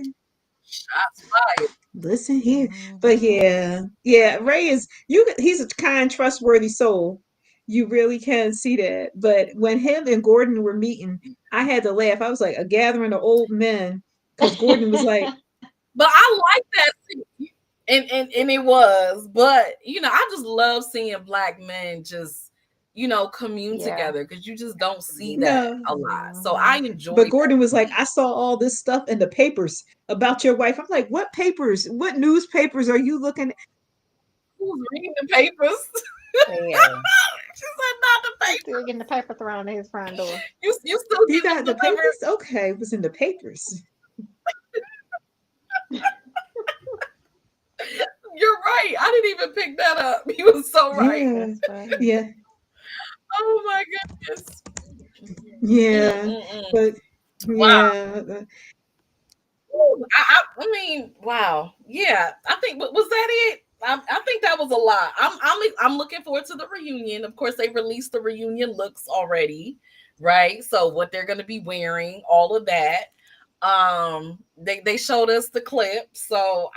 Shots fired. Listen here. But hmm yeah, Ray he's a kind, trustworthy soul. You really can see that. But when him and Gordon were meeting, I had to laugh. I was like, a gathering of old men. Because Gordon was like, But I like that scene. And it was, but I just love seeing black men just commune Yeah. together, because you just don't see that no. a lot. So I hmm enjoyed But that Gordon was like, scene. I saw all this stuff in the papers about your wife. I'm like, what papers? What newspapers are you looking at? Who's reading the papers? Yeah. She said, not the He's paper. still getting the paper thrown at his front door. You still You getting got them the delivered? papers? Okay, it was in the papers. You're right. I didn't even pick that up. He was so right. Yeah. That's funny. Yeah. Oh my goodness. Yeah. Mm-mm-mm. But Wow. yeah. I mean, wow. Yeah. I think was that it? I think that was a lot. I'm looking forward to the reunion. Of course, they released the reunion looks already, right? So what they're going to be wearing, all of that. They showed us the clip, so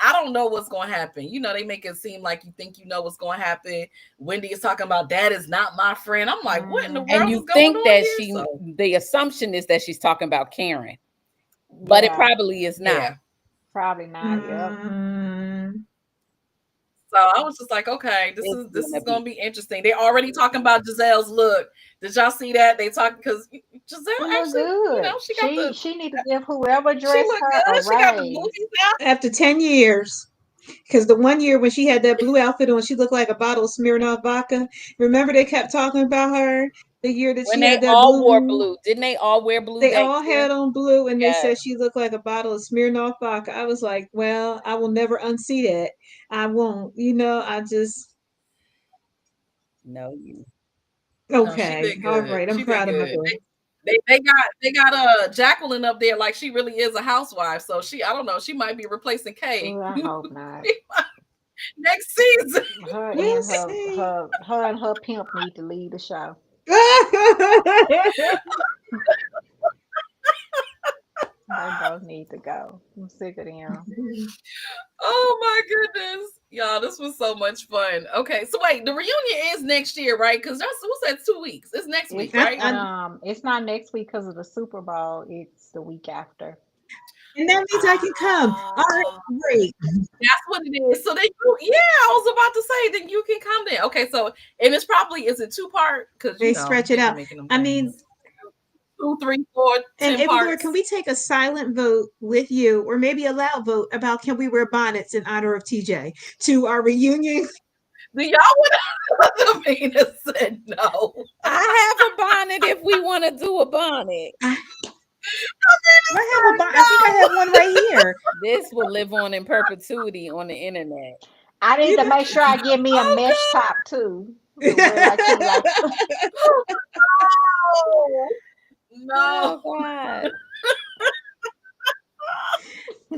I don't know what's going to happen. They make it seem like you think you know what's going to happen. Wendy is talking about that is not my friend. I'm like, what in the And world hmm is you going think on that here? So the assumption is that she's talking about Karen, but it Yeah. probably is not. yeah. Probably not. Yep. Mm, So I was just like, okay, this It's is this gonna is gonna be. be interesting. They already talking about Giselle's look. Did y'all see that? They talk because It Giselle look actually, good. she got the She need to give whoever she dressed look her a good. She got the raise. movies out. after 10 years. Because the one year when she had that blue outfit on, she looked like a bottle of Smirnoff vodka. Remember they kept talking about her the year that When she they had that all wore blue. blue, didn't they all wear blue They that all year? had on blue, and they Yeah. said she looked like a bottle of Smirnoff vodka. I was like, well, I will never unsee that. I won't. I just, No, you. No, she Okay. did All good. right. I'm She did proud of my good. girl. They got Jacqueline up there like she really is a housewife. So I don't know, she might be replacing Kay Oh, I hope not. next season. Her We'll and see. her and her pimp need to leave the show. They both need to go. I'm sick of them. Oh my goodness. Y'all, this was so much fun. Okay, so wait, the reunion is next year, right? Because that's who said 2 weeks. It's next week, right? It's not next week because of the Super Bowl. It's the week after. And that means I can come. All right, great. That's what it is. So then I was about to say then you can come then. Okay, so and it's probably is it 2-part? Because They stretch it out. I mean, 2, 3, 4, 10 and Avalaura, parts. can we take a silent vote with you, or maybe a loud vote about can we wear bonnets in honor of TJ to our reunion? Do y'all want to mean said no? I have a bonnet if we want to do a bonnet. I have a bonnet. I think I have one right here. This will live on in perpetuity on the internet. I need to make sure I get me a mesh top too. To wear like No. Oh God.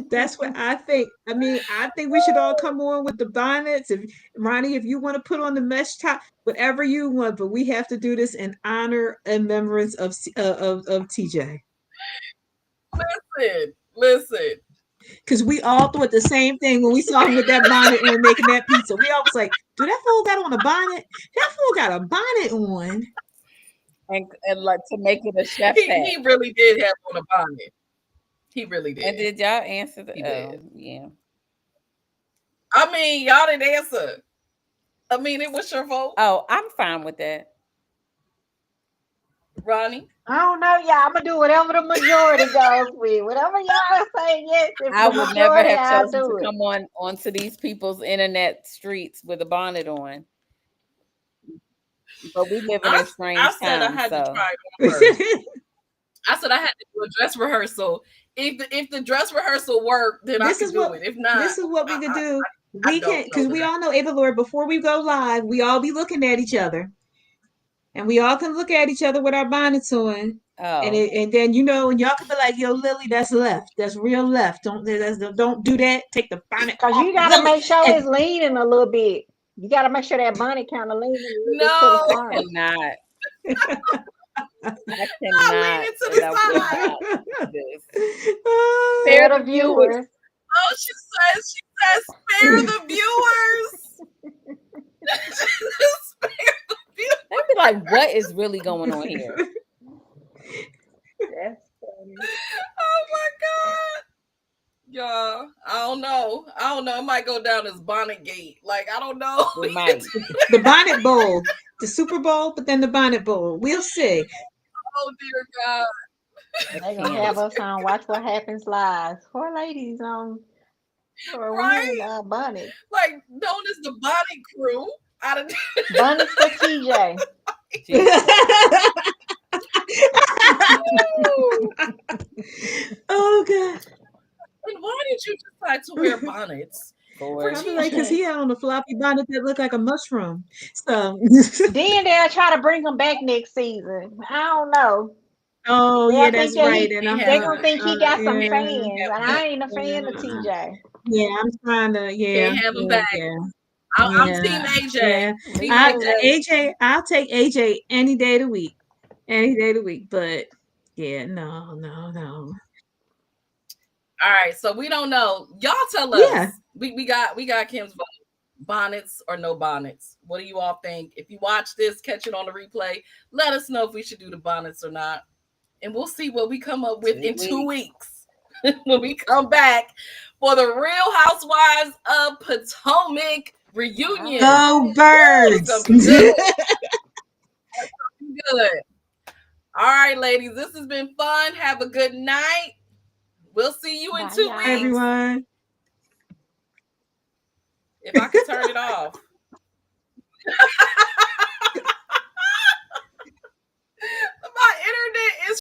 That's what I think. I mean, I think we should all come on with the bonnets. If Ronnie, if you want to put on the mesh top, whatever you want, but we have to do this in honor and remembrance of TJ. Listen. Because we all thought the same thing when we saw him with that bonnet on making that pizza. We all was like, "Do that fool got on a bonnet? That fool got a bonnet on." And like to make it a chef hat. He really did have on a bonnet. He really did. And did y'all answer the? Did. Yeah. I mean, y'all didn't answer. I mean, it was your vote. Oh, I'm fine with that. Ronnie? I don't know, y'all. I'm gonna do whatever the majority goes with. Whatever y'all say yes. I would never have chosen to come onto these people's internet streets with a bonnet on. But we live in a strange time. I said I had to try it on first. I said I had to do a dress rehearsal. If the dress rehearsal worked, then I could do it. If not, this is what we could do. We can, because we all know, Avalaura, before we go live, we all be looking at each other. And we all can look at each other with our bonnets on. Oh. And then, and y'all can be like, yo, Lily, that's left. That's real left. Don't do that. Take the bonnet off. Because you got to make sure it's leaning a little bit. You got to make sure that bonnet kind of leaning a little bit to the front. I cannot. Spare the viewers. Oh, she says spare the viewers. Spare the viewers. They'd be like, what is really going on here? That's funny. Oh my God. Y'all, I don't know. It might go down as Bonnet Gate. Like, I don't know. It might. The Bonnet Bowl. The Super Bowl, but then the Bonnet Bowl. We'll see. Oh, dear God. They're going to have us on Watch What Happens Live. 4 ladies on right? Bonnet. Like, known as the Bonnet Crew. Bonnet for TJ. Oh, God. And why did you decide to wear bonnets? Because he had on a floppy bonnet that looked like a mushroom. So then they'll try to bring him back next season. I don't know. Oh, yeah, that's right. They're going to think he got some fans. And I ain't a fan of TJ. Yeah, I'm trying to, Can't have him back. Yeah. I'm Team AJ. Yeah. AJ, I'll take AJ any day of the week. Any day of the week. But yeah, no. All right, so we don't know. Y'all tell us. Yeah. We got Kim's vote. Bonnets or no bonnets? What do you all think? If you watch this, catch it on the replay. Let us know if we should do the bonnets or not, and we'll see what we come up with in 2 weeks when we come back for the Real Housewives of Potomac reunion. Go Birds! Good. All right, ladies, this has been fun. Have a good night. We'll see you in 2 weeks. Bye, everyone. If I could turn it off. My internet is